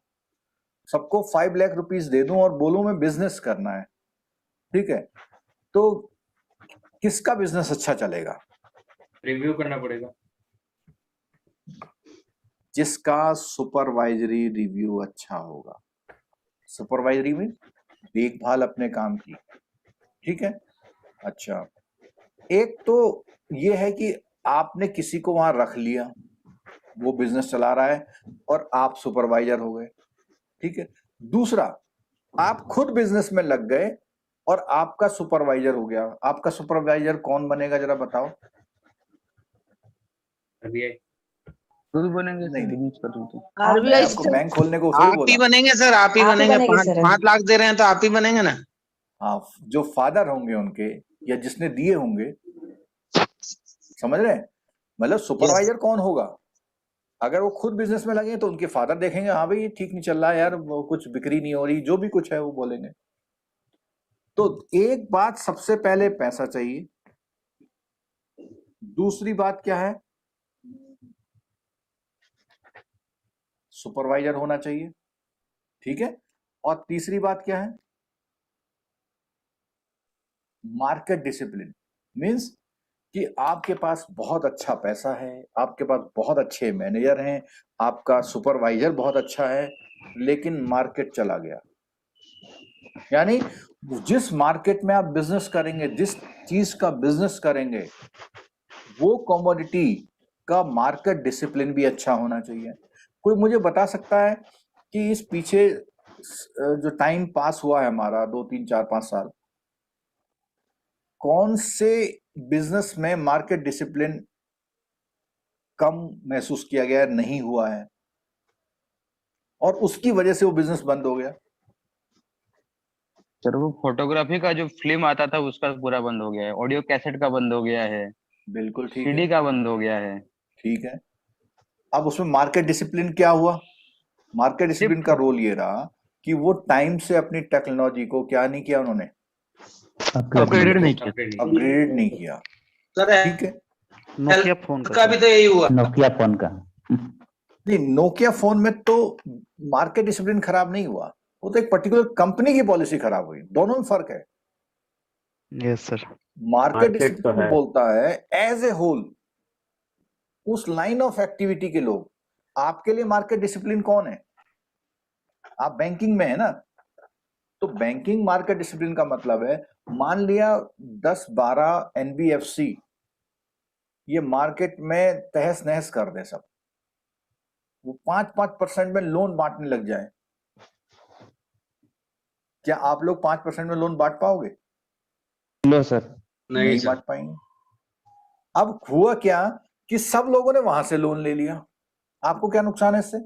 सबको 5 लाख रुपीस दे दूं और बोलूं मैं बिजनेस करना है। ठीक है, तो किसका बिजनेस अच्छा चलेगा? रिव्यू करना पड़ेगा। जिसका सुपरवाइजरी रिव्यू अच्छा होगा। सुपरवाइजरी में देखभाल अपने काम की। ठीक है, अच्छा, एक तो ये है कि आपने किसी को वहां रख लिया, वो बिजनेस चला रहा है और आप सुपरवाइजर हो गए। ठीक है, दूसरा, आप खुद बिजनेस में लग गए और आपका सुपरवाइजर हो गया। आपका सुपरवाइजर कौन बनेगा जरा बताओ? RBI खुद बनेंगे नहीं, बिजनेस कर रहे तो। मैं आरबीआई आपको बैंक खोलने को थोड़ी आप ही बोला। बनेंगे सर, आप ही आप ही बनेंगे। बनेंगे सर। 5 लाख दे रहे हैं तो आप ही बनेंगे ना। हाँ, जो फादर होंगे उनके या जिसने दिए होंगे, समझ रहे हैं? मतलब सुपरवाइजर कौन होगा? अगर वो खुद बिजनेस में लगे तो उनके फादर देखेंगे, हाँ भाई ये ठीक नहीं चल रहा है यार, वो कुछ बिक्री नहीं हो रही, जो भी कुछ है वो बोलेंगे। तो एक बात, सबसे पहले पैसा चाहिए। दूसरी बात क्या है? सुपरवाइजर होना चाहिए। ठीक है, और तीसरी बात क्या है? Market discipline. मींस कि आपके पास बहुत अच्छा पैसा है, आपके पास बहुत अच्छे मैनेजर हैं, आपका सुपरवाइजर बहुत अच्छा है, लेकिन मार्केट चला गया। यानी जिस मार्केट में आप बिजनेस करेंगे, जिस चीज का बिजनेस करेंगे, वो कमोडिटी का मार्केट डिसिप्लिन भी अच्छा होना चाहिए। कोई मुझे बता सकता है कि इस पीछे जो टाइम पास हुआ है हमारा 2, 3, 4, 5 साल, कौन से बिजनेस में मार्केट डिसिप्लिन कम महसूस किया गया है, नहीं हुआ है, और उसकी वजह से वो बिजनेस बंद हो गया? सर वो फोटोग्राफी का जो फिल्म आता था उसका पूरा बंद हो गया है, ऑडियो कैसेट का बंद हो गया है, बिल्कुल ठीक सीडी है, का बंद हो गया है। ठीक है। अब उसमें मार्केट डिसिप्लिन क्या हुआ? मार्केट डिसिप्लिन का रोल ये रहा कि वो टाइम से अपनी टेक्नोलॉजी को क्या नहीं किया, उन्होंने अपग्रेडेड नहीं किया। अपग्रेड नहीं किया। सर ठीक है, नोकिया फोन का भी तो यही हुआ। नोकिया फोन का नहीं, नोकिया फोन में तो मार्केट डिसिप्लिन खराब नहीं हुआ, वो तो एक पर्टिकुलर कंपनी की पॉलिसी खराब हुई, दोनों में फर्क है। Yes sir. मार्केट Market तो डिसिप्लिन है। बोलता है एज ए होल, उस लाइन ऑफ एक्टिविटी के लोग। आपके लिए मार्केट डिसिप्लिन कौन है? आप बैंकिंग में है ना, तो बैंकिंग मार्केट डिसिप्लिन का मतलब है, मान लिया 10-12 एनबीएफसी ये मार्केट में तहस नहस कर दे सब, वो 5-5% में लोन बांटने लग जाए, क्या आप लोग 5% में लोन बांट पाओगे? No sir. नहीं बांट पाएंगे। अब हुआ क्या कि सब लोगों ने वहां से लोन ले लिया, आपको क्या नुकसान है इससे?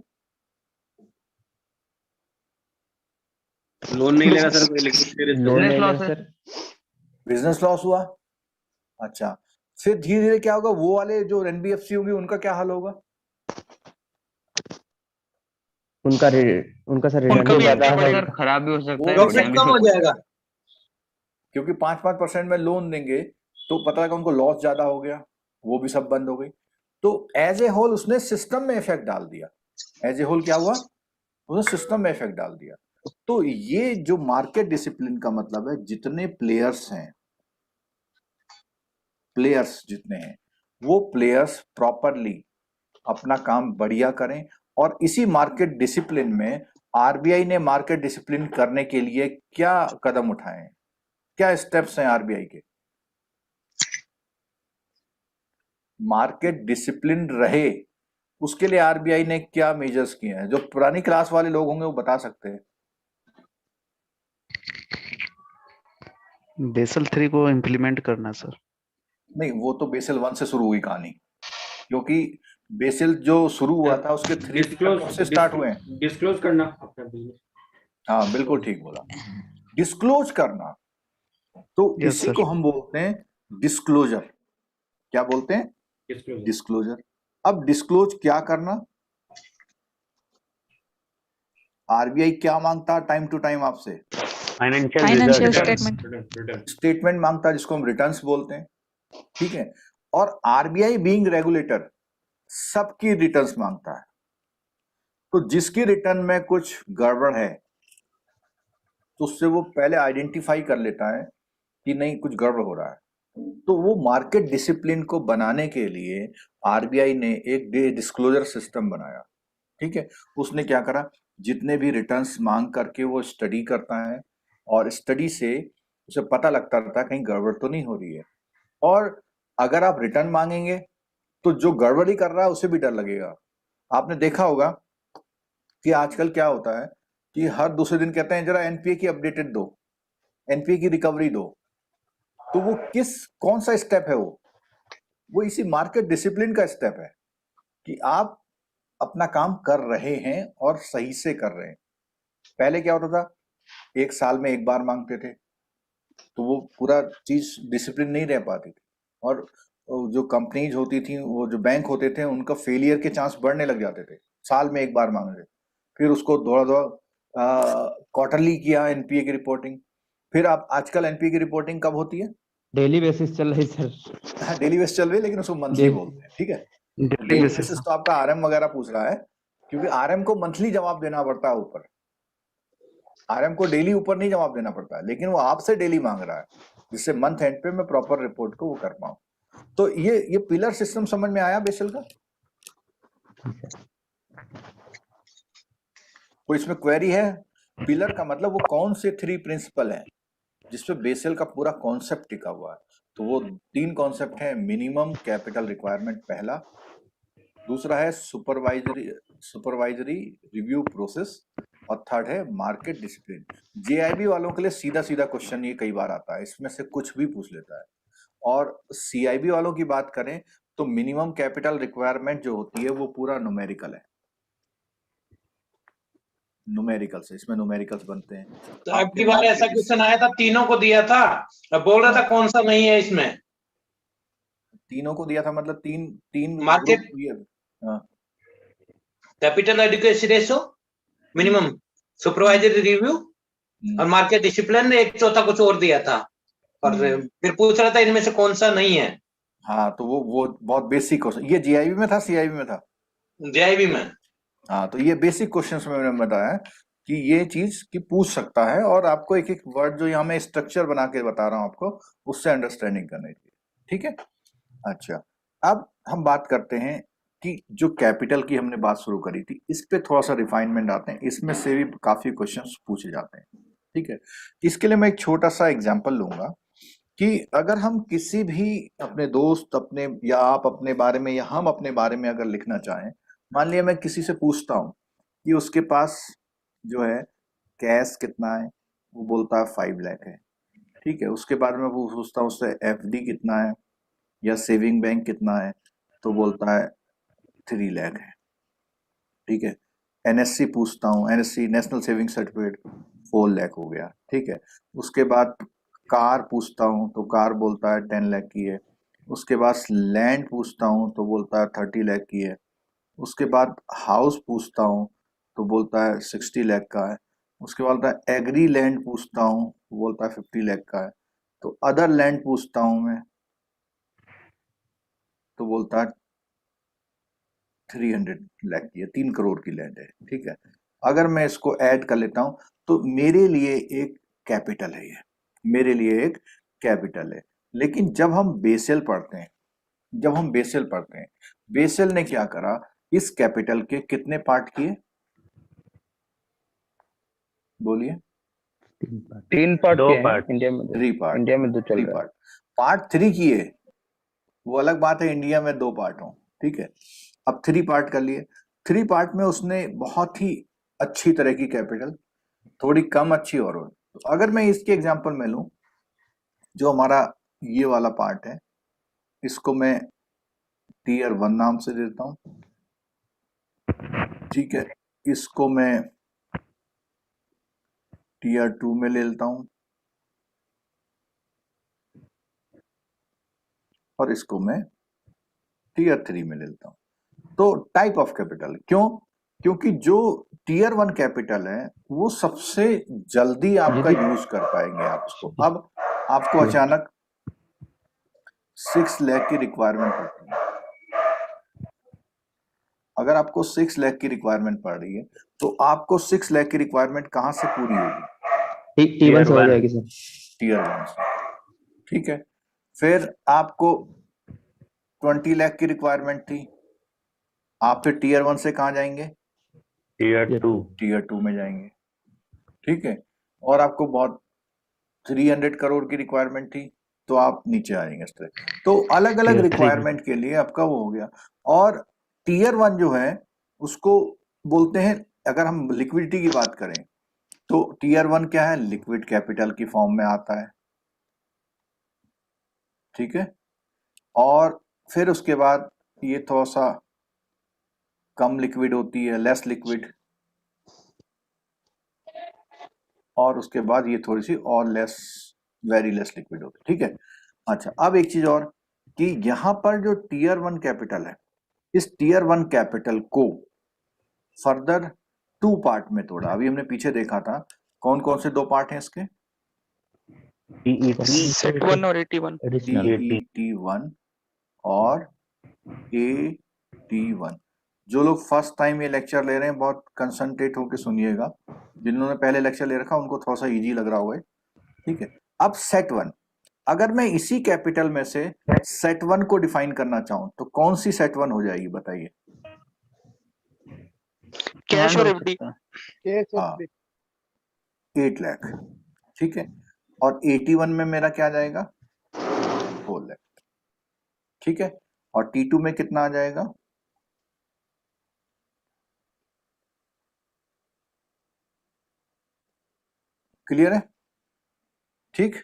लोन नहीं लेगा सर कोई, लेकिन फिर लोन Business नहीं loss लेगा है। सर। बिजनेस लॉस हुआ। अच्छा, फिर धीरे धीरे क्या होगा, वो वाले जो एनबीएफसी होंगे उनका क्या हाल होगा? उनका सर उनका रिटर्न भी ज्यादा impact है। सर खराब भी हो सकता वो है, प्रॉफिट बढ़िया भी कम हो हो सकता है। जाएगा। क्योंकि 5-5% में लोन देंगे तो पता लगा उनको लॉस ज्यादा हो गया, वो भी सब बंद हो गई। तो एज ए होल उसने सिस्टम में इफेक्ट डाल दिया। एज ए होल क्या हुआ, उसने सिस्टम में इफेक्ट डाल दिया। तो ये जो मार्केट डिसिप्लिन का मतलब है, जितने प्लेयर्स हैं, प्लेयर्स जितने हैं, वो प्लेयर्स प्रॉपरली अपना काम बढ़िया करें। और इसी मार्केट डिसिप्लिन में आरबीआई ने मार्केट डिसिप्लिन करने के लिए क्या कदम उठाए हैं, क्या स्टेप्स हैं आरबीआई के? मार्केट डिसिप्लिन रहे उसके लिए आरबीआई ने क्या मेजर्स किए हैं? जो पुरानी क्लास वाले लोग होंगे वो बता सकते हैं। बेसल 3 को इम्प्लीमेंट करना सर। नहीं, वो तो बेसल 1 से शुरू हुई कहानी, क्योंकि बेसल जो शुरू हुआ था उसके 3 कब से स्टार्ट हुए हैं? डिस्क्लोज करना अपना बिजनेस। हाँ बिल्कुल ठीक बोला, डिस्क्लोज करना। तो Yes, इसी sir. को हम बोलते हैं डिस्क्लोजर। क्या बोलते हैं? डिस्क्लोज। डिस्क्लोजर। अब डिस्क्लोज क्या करना, आरबीआई क्या मांगता है टाइम टू टाइम आपसे? Financial Financial result. statement. Return. Statement मांगता है, जिसको हम रिटर्न्स बोलते हैं, ठीक है। और आरबीआई बीइंग रेगुलेटर सबकी रिटर्न्स मांगता है। तो जिसकी रिटर्न में कुछ गड़बड़ है तो उससे वो पहले आइडेंटिफाई कर लेता है कि नहीं कुछ गड़बड़ हो रहा है। तो वो मार्केट डिसिप्लिन को बनाने के लिए आरबीआई ने एक डिस्क्लोजर सिस्टम बनाया, ठीक है। उसने क्या करा, जितने भी रिटर्न्स मांग करके वो स्टडी करता है, और स्टडी से उसे पता लगता रहता है कहीं गड़बड़ तो नहीं हो रही है। और अगर आप रिटर्न मांगेंगे तो जो गड़बड़ी कर रहा है उसे भी डर लगेगा। आपने देखा होगा कि आजकल क्या होता है कि हर दूसरे दिन कहते हैं जरा एनपीए की अपडेटेड दो, एनपीए की रिकवरी दो। तो वो कौन सा स्टेप है? वो इसी मार्केट डिसिप्लिन का स्टेप है कि आप अपना काम कर रहे हैं और सही से कर रहे हैं। पहले क्या होता था, एक साल में एक बार मांगते थे, तो वो पूरा चीज डिसिप्लिन नहीं रह पाती थी। और जो कंपनीज होती थी, वो जो बैंक होते थे, उनका फेलियर के चांस बढ़ने लग जाते थे। साल में एक बार मांग रहे, फिर उसको दौड़ा क्वार्टरली किया एनपीए की रिपोर्टिंग। फिर आप आजकल एनपीए की रिपोर्टिंग कब होती है? डेली बेसिस चल रही सर। हाँ डेली बेस चल रही है, लेकिन उसको मंथली बोलते हैं, ठीक है। डेली बेसिस तो आपका आरएम वगैरह पूछ रहा है, क्योंकि आरएम को मंथली जवाब देना पड़ता है ऊपर। आरएम को डेली ऊपर नहीं जवाब देना पड़ता है, लेकिन वो आपसे डेली मांग रहा है, जिससे मंथ एंड पे मैं प्रॉपर रिपोर्ट को वो कर पाऊं। तो ये पिलर सिस्टम समझ में आया बेसल का? कोई इसमें क्वेरी है? पिलर का मतलब वो कौन से 3 प्रिंसिपल हैं जिसपे बेसल का पूरा कॉन्सेप्ट टिका हुआ है? तो वो 3 कॉन्सेप्ट है। मिनिमम कैपिटल रिक्वायरमेंट पहला, दूसरा है सुपरवाइजरी रिव्यू प्रोसेस, और थर्ड है मार्केट डिसिप्लिन। जेआईबी वालों के लिए सीधा सीधा क्वेश्चन ये कई बार आता है, इसमें से कुछ भी पूछ लेता है। और सीआईबी वालों की बात करें तो मिनिमम कैपिटल रिक्वायरमेंट जो होती है वो पूरा न्यूमेरिकल है, न्यूमेरिकल से, इसमें न्यूमेरिकल्स बनते हैं। तो अब की बार ऐसा क्वेश्चन आया था, तीनों को दिया था, अब बोल रहा था कौन सा नहीं है इसमें। तीनों को दिया था मतलब तीन market capital adequacy ratio, minimum supervisory review और मार्केट डिसिप्लिन ने एक चौथा कुछ और दिया था, और फिर पूछ रहा था इनमें से कौन सा नहीं है। हाँ, तो वो बहुत बेसिक क्वेश्चन। ये जीआईबी में था, सीआईबी में था? जेआईबी में। हाँ, तो ये बेसिक क्वेश्चंस में मैंने बताया कि ये चीज की पूछ सकता है, और आपको एक एक वर्ड जो यहाँ मैं स्ट्रक्चर बना के बता रहा हूँ आपको, उससे अंडरस्टैंडिंग करनी चाहिए। ठीक है, अच्छा, अब हम बात करते हैं कि जो कैपिटल की हमने बात शुरू करी थी, इस पे थोड़ा सा रिफाइनमेंट आते हैं, इसमें से भी काफी क्वेश्चंस पूछे जाते हैं। ठीक है, इसके लिए मैं एक छोटा सा एग्जांपल लूंगा कि अगर हम किसी भी अपने दोस्त अपने या आप अपने बारे में या हम अपने बारे में अगर लिखना चाहें, मान लिया मैं किसी से पूछता हूँ कि उसके पास जो है कैश कितना है, वो बोलता है 5 लाख है। ठीक है, उसके बाद में वो पूछता हूँ उससे एफडी कितना है या सेविंग बैंक कितना है, तो बोलता है 3 लाख है। ठीक है, एनएससी पूछता हूँ, NSC national saving certificate 4 lakh हो गया। ठीक है, उसके बाद कार पूछता हूँ तो कार बोलता है 10 लाख की है। उसके बाद लैंड पूछता हूँ तो बोलता है 30 लाख की है। उसके बाद हाउस पूछता हूँ तो बोलता है 60 लाख का है। उसके बाद एग्री लैंड पूछता हूँ तो बोलता है 50 लाख का है। तो अदर लैंड पूछता हूँ मैं तो बोलता है 300 लाख की है, 3 करोड़ की लैंड है। ठीक है, अगर मैं इसको ऐड कर लेता हूं तो मेरे लिए एक कैपिटल है, ये मेरे लिए एक कैपिटल है। लेकिन जब हम बेसेल पढ़ते हैं, बेसेल ने क्या करा, इस कैपिटल के कितने पार्ट किए, बोलिए? 3 पार्ट दो किए हैं पार्ट। इंडिया में। 3 पार्ट, इंडिया में 2 चल 3 रहा है। पार्ट, पार्ट 3 किए, वो अलग बात है, इंडिया में 2 पार्ट हो। ठीक है, अब 3 पार्ट कर लिए। 3 पार्ट में उसने बहुत ही अच्छी तरह की कैपिटल, थोड़ी कम अच्छी और हो। तो अगर मैं इसके एग्जांपल में लूं, जो हमारा ये वाला पार्ट है, इसको मैं टीयर 1 नाम से देता हूं। ठीक है, इसको मैं टीयर 2 में ले लेता हूं, और इसको मैं टीयर 3 में ले लेता हूं। तो टाइप ऑफ कैपिटल क्यों? क्योंकि जो टीयर 1 कैपिटल है वो सबसे जल्दी आपका यूज कर पाएंगे आप उसको। अब आपको अचानक 6 लाख की रिक्वायरमेंट होती है, अगर आपको 6 लाख की रिक्वायरमेंट पड़ रही है तो आपको 6 लाख की रिक्वायरमेंट कहां से पूरी होगी? T1 से हो जाएगी सर। टीयर 1 से। ठीक है, फिर आपको 20 लाख की रिक्वायरमेंट थी, आप फिर टीयर 1 से कहां जाएंगे? टीयर 2। टीयर 2 में जाएंगे। ठीक है, और आपको बहुत 300 करोड़ की रिक्वायरमेंट थी तो आप नीचे आएंगे इस तरह। तो अलग अलग Tier 3 रिक्वायरमेंट के लिए आपका वो हो गया। और टीयर 1 जो है उसको बोलते हैं, अगर हम लिक्विडिटी की बात करें तो टीयर 1 क्या है, लिक्विड कैपिटल की फॉर्म में आता है। ठीक है, और फिर उसके बाद ये थोड़ा सा कम लिक्विड होती है, लेस लिक्विड, और उसके बाद ये थोड़ी सी और लेस, वेरी लेस लिक्विड होती है। ठीक है, अच्छा, अब एक चीज और कि यहां पर जो टीयर 1 कैपिटल है, इस टीयर 1 कैपिटल को फर्दर 2 पार्ट में तोड़ा। अभी हमने पीछे देखा था कौन कौन से 2 पार्ट हैं इसके, सेट 1 और 81 CET1 और AT1। जो लोग फर्स्ट टाइम ये लेक्चर ले रहे हैं बहुत कंसंट्रेट होकर सुनिएगा, जिन्होंने पहले लेक्चर ले रखा उनको थोड़ा सा इजी लग रहा होगा। ठीक है, अब सेट 1, अगर मैं इसी कैपिटल में से सेट 1 को डिफाइन करना चाहूं तो कौन सी सेट 1 हो जाएगी, बताइए? कैश और एफडी। हाँ, 8 लाख। ठीक है, और 81 में मेरा क्या जाएगा, 4 लाख। ठीक है, और T2 में कितना आ जाएगा, क्लियर है? ठीक,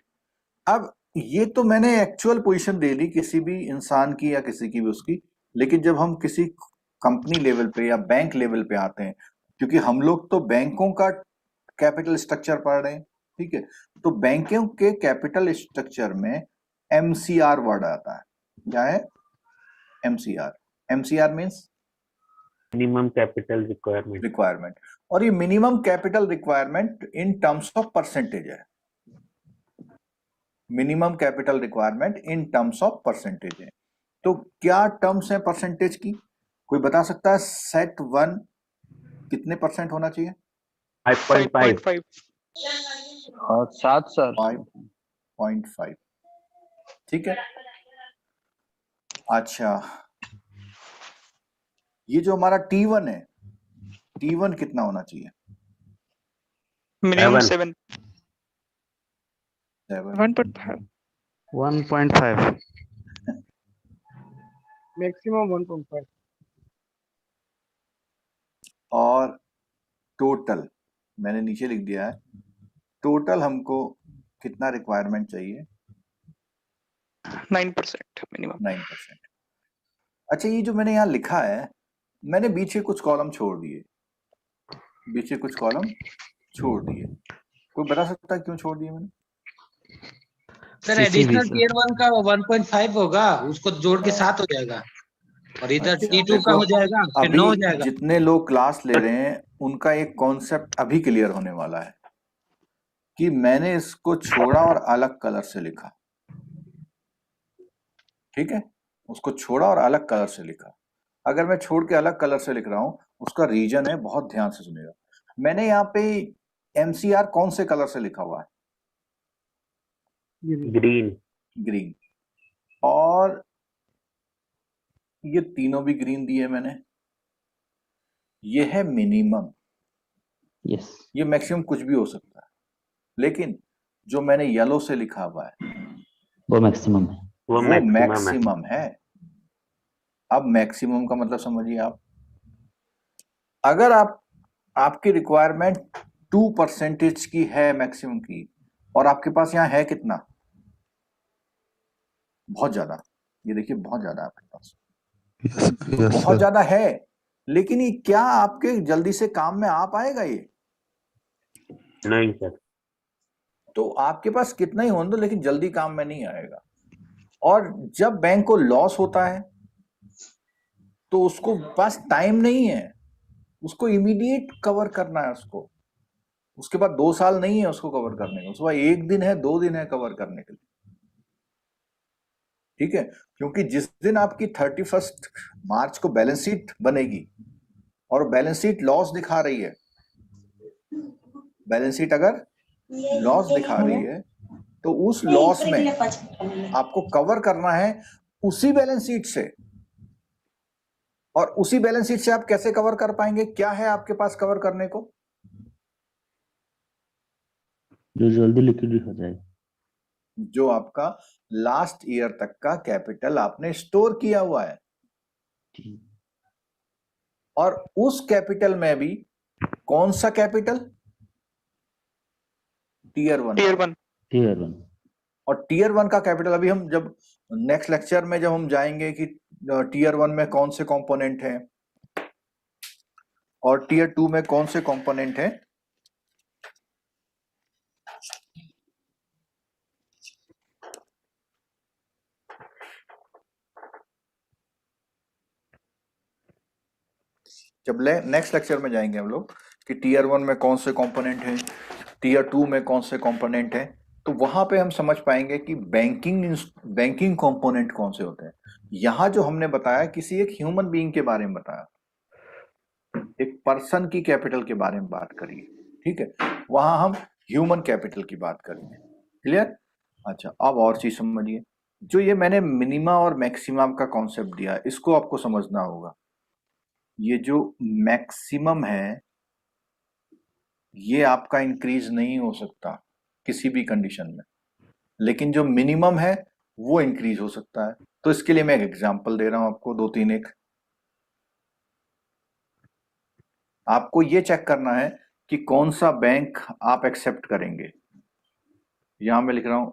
अब ये तो मैंने एक्चुअल पोजीशन दे दी किसी भी इंसान की या किसी की भी उसकी, लेकिन जब हम किसी कंपनी लेवल पे या बैंक लेवल पे आते हैं, क्योंकि हम लोग तो बैंकों का कैपिटल स्ट्रक्चर पढ़ रहे हैं। ठीक है, तो बैंकों के कैपिटल स्ट्रक्चर में MCR वर्ड आता है। क्या है MCR? MCR means minimum capital requirement. और ये minimum capital requirement in terms of percentage है। Minimum capital requirement in terms of percentage है। तो क्या टर्म्स है परसेंटेज की, कोई बता सकता है? सेट 1 कितने % होना चाहिए? 5.5. और 7 सर। 5.5 ठीक है। अच्छा, ये जो हमारा T1 है, T1 कितना होना चाहिए? Minimum 7. 7 1.5. 1.5. Maximum 1.5. और टोटल मैंने नीचे लिख दिया है, टोटल हमको कितना रिक्वायरमेंट चाहिए? 9% minimum. 9%। अच्छा, ये जो मैंने यहाँ लिखा है, मैंने बीच के कुछ कॉलम छोड़ दिए, कोई बता सकता है क्यों छोड़ दिए मैंने? Sir CCV additional sir. Tier 1 का 1.5 होगा, उसको जोड़ के 7 हो जाएगा, और इधर अच्छा, T2 का देखो, हो जाएगा, फिर 9 हो अभी जाएगा। जितने लोग क्लास ले रहे हैं उनका एक कॉन्सेप्ट अभी क्लियर होने वाला है कि मैंने इसको छोड़ा और अलग कलर से लिखा, ठीक है, उसको छोड़ा और अलग कलर से लिखा। अगर मैं छोड़ के अलग कलर से लिख रहा हूं, उसका रीजन है, बहुत ध्यान से सुनिएगा। मैंने यहाँ पे MCR कौन से कलर से लिखा हुआ है? ग्रीन। और ये तीनों भी ग्रीन दिए मैंने। ये है मिनिमम, यस, ये मैक्सिमम कुछ भी हो सकता है, लेकिन जो मैंने येलो से लिखा हुआ है वो मैक्सिमम है। वो मैक्सिमम है। अब मैक्सिमम का मतलब समझिए आप, अगर आपकी रिक्वायरमेंट 2% की है मैक्सिमम की, और आपके पास यहाँ है कितना? बहुत ज्यादा। ये देखिए, बहुत ज्यादा आपके पास। तो बहुत ज्यादा है, लेकिन ये क्या आपके जल्दी से काम में आ पाएगा? ये नहीं सर। तो आपके पास कितना ही होने दो, लेकिन जल्दी काम में नहीं आएगा। और जब बैंक को लॉस होता है तो उसको पास टाइम नहीं है, उसको इमीडिएट कवर करना है। उसके बाद 2 साल नहीं है उसको कवर करने का, उसके बाद 1 दिन है, 2 दिन है कवर करने के लिए, ठीक है। क्योंकि जिस दिन आपकी 31 मार्च को बैलेंस शीट बनेगी और बैलेंस शीट लॉस दिखा रही है, बैलेंस शीट अगर लॉस दिखा रही है तो उस लॉस में आपको कवर करना है उसी बैलेंस शीट से। और उसी बैलेंस शीट से आप कैसे कवर कर पाएंगे? क्या है आपके पास कवर करने को? जो जल्दी लिक्विड हो जाए, जो आपका लास्ट ईयर तक का कैपिटल आपने स्टोर किया हुआ है, और उस कैपिटल में भी कौन सा कैपिटल? टीयर 1। और टीयर 1 का कैपिटल अभी हम जब नेक्स्ट लेक्चर में जब हम जाएंगे कि टीयर 1 में कौन से कंपोनेंट हैं और टीयर 2 में कौन से कंपोनेंट हैं, जब नेक्स्ट लेक्चर में जाएंगे हम लोग कि टीयर 1 में कौन से कंपोनेंट हैं, टीयर 2 में कौन से कंपोनेंट हैं, तो वहां पे हम समझ पाएंगे कि बैंकिंग कंपोनेंट कौन से होते हैं। यहां जो हमने बताया, किसी एक ह्यूमन बीइंग के बारे में बताया, एक पर्सन की कैपिटल के बारे में बात करिए, ठीक है, वहां हम ह्यूमन कैपिटल की बात करेंगे। क्लियर? अच्छा, अब और चीज समझिए, जो ये मैंने मिनिमा और मैक्सिमम का कॉन्सेप्ट दिया, इसको आपको समझना होगा। ये जो मैक्सिमम है ये आपका इंक्रीज नहीं हो सकता किसी भी कंडीशन में, लेकिन जो मिनिमम है वो इंक्रीज हो सकता है। तो इसके लिए मैं एक एग्जांपल दे रहा हूं आपको, 2-3 एक। आपको ये चेक करना है कि कौन सा बैंक आप एक्सेप्ट करेंगे। यहां मैं लिख रहा हूं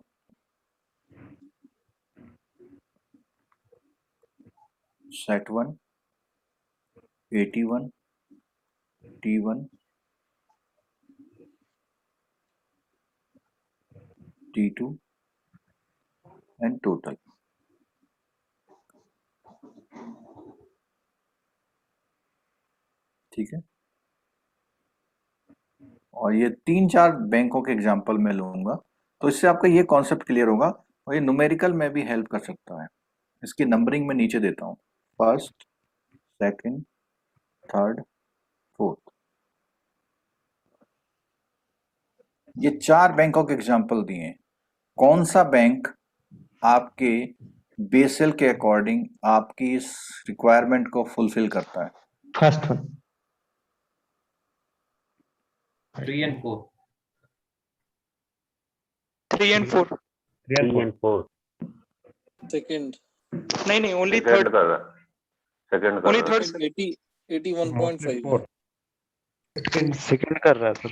set 1, 81, T1, T2 and total. ठीक है, और ये 3-4 बैंकों के एग्जांपल मैं लूंगा, तो इससे आपका ये कॉन्सेप्ट क्लियर होगा, और ये न्यूमेरिकल में भी हेल्प कर सकता है। इसकी नंबरिंग में नीचे देता हूं, 1st, 2nd, 3rd, 4th। ये 4 बैंकों के एग्जाम्पल दिए हैं। कौन सा बैंक आपके बेसल के अकॉर्डिंग आपकी इस रिक्वायरमेंट को फुलफिल करता है? First one 3 and 4. 3 and 4. 3 and 4. Second. नहीं only Second third. कर रहा सेकंड कर Only रहा third. 81.5. सेकंड कर रहा है सर।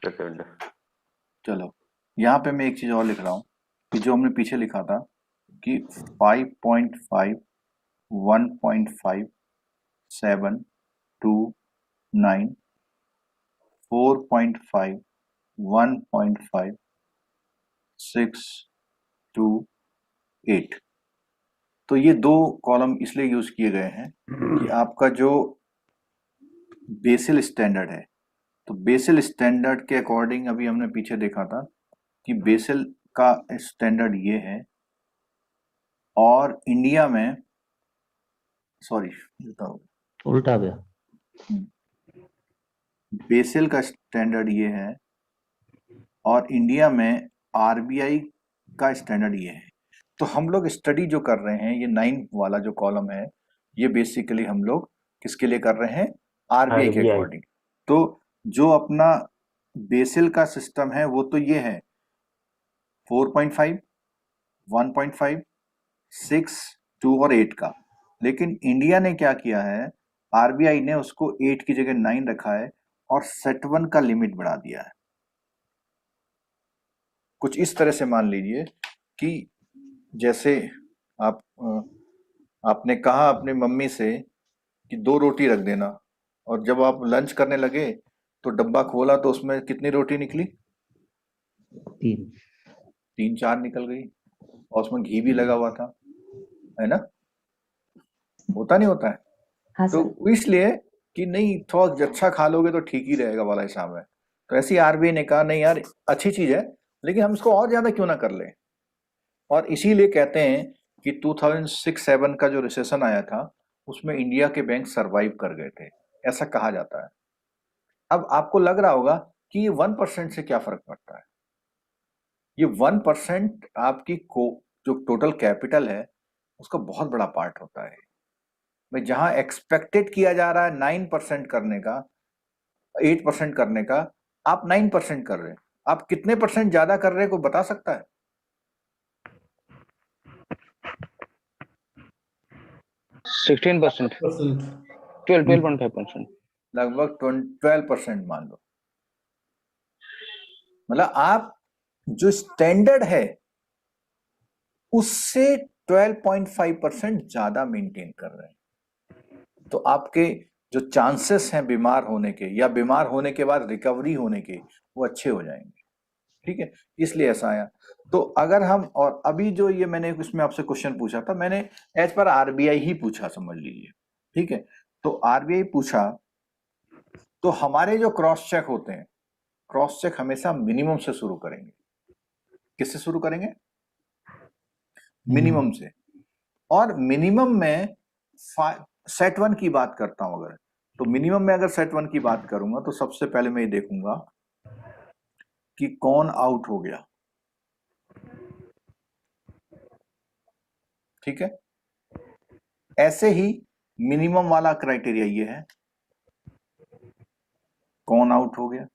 सेकंड चलो यहाँ पे मैं एक चीज और लिख रहा हूँ कि जो हमने पीछे लिखा था कि 5.5 1.5 7 2 9 4.5 1.5 6 2 8। तो ये 2 कॉलम इसलिए यूज किए गए हैं कि आपका जो बेसल स्टैंडर्ड है, तो बेसल स्टैंडर्ड के अकॉर्डिंग अभी हमने पीछे देखा था कि बेसल का स्टैंडर्ड ये है, और इंडिया में सॉरी उल्टा गया। बेसल का स्टैंडर्ड ये है और इंडिया में आरबीआई का स्टैंडर्ड ये है। तो हम लोग स्टडी जो कर रहे हैं, ये 9 वाला जो कॉलम है, ये बेसिकली हम लोग किसके लिए कर रहे हैं? आरबीआई के RBI। अकॉर्डिंग। तो जो अपना बेसल का सिस्टम है वो तो ये है 4.5 1.5 6 2 और 8 का, लेकिन इंडिया ने क्या किया है, आरबीआई ने उसको 8 की जगह 9 रखा है और सेट 1 का लिमिट बढ़ा दिया है। कुछ इस तरह से मान लीजिए कि जैसे आपने कहा अपनी मम्मी से कि 2 रोटी रख देना, और जब आप लंच करने लगे तो डब्बा खोला तो उसमें कितनी रोटी निकली? 3-4 निकल गई, और उसमें घी भी लगा हुआ था, है ना? होता नहीं होता है? हाँ तो इसलिए कि नहीं थोड़ा अच्छा खा लोगे तो ठीक ही रहेगा वाला हिसाब है। तो ऐसी आरबीआई ने कहा नहीं यार अच्छी चीज है, लेकिन हम इसको और ज्यादा क्यों ना कर लें, और इसीलिए कहते हैं कि 2006-7 का जो रिसेशन आया था उसमें इंडिया के बैंक सरवाइव कर गए थे, ऐसा कहा जाता है। अब आपको लग रहा होगा कि ये 1% से क्या फर्क पड़ता है। ये 1% आपकी जो टोटल कैपिटल है उसका बहुत बड़ा पार्ट होता है। भाई जहां एक्सपेक्टेड किया जा रहा है 9% करने का, 8% करने का, आप 9% कर रहे हैं। आप कितने % ज्यादा कर रहे हैं, कोई बता सकता है? 16%, 12.5%। लगभग 12% मान लो। मतलब आप जो स्टैंडर्ड है उससे 12.5% ज्यादा मेंटेन कर रहे हैं। तो आपके जो चांसेस हैं बीमार होने के या बीमार होने के बाद रिकवरी होने के, वो अच्छे हो जाएंगे। ठीक है, इसलिए ऐसा आया। तो अगर हम, और अभी जो ये मैंने इसमें आपसे क्वेश्चन पूछा था, मैंने एज पर आरबीआई ही पूछा, समझ लीजिए। ठीक है, तो आरबीआई पूछा तो हमारे जो क्रॉस चेक होते हैं, क्रॉस चेक हमेशा मिनिमम से शुरू करेंगे। किससे शुरू करेंगे? मिनिमम से। और मिनिमम में सेट 1 की बात करता हूं अगर, तो मिनिमम में अगर सेट 1 की बात करूंगा तो सबसे पहले मैं ये देखूंगा कि कौन आउट हो गया। ठीक है, ऐसे ही मिनिमम वाला क्राइटेरिया ये है, कौन आउट हो गया।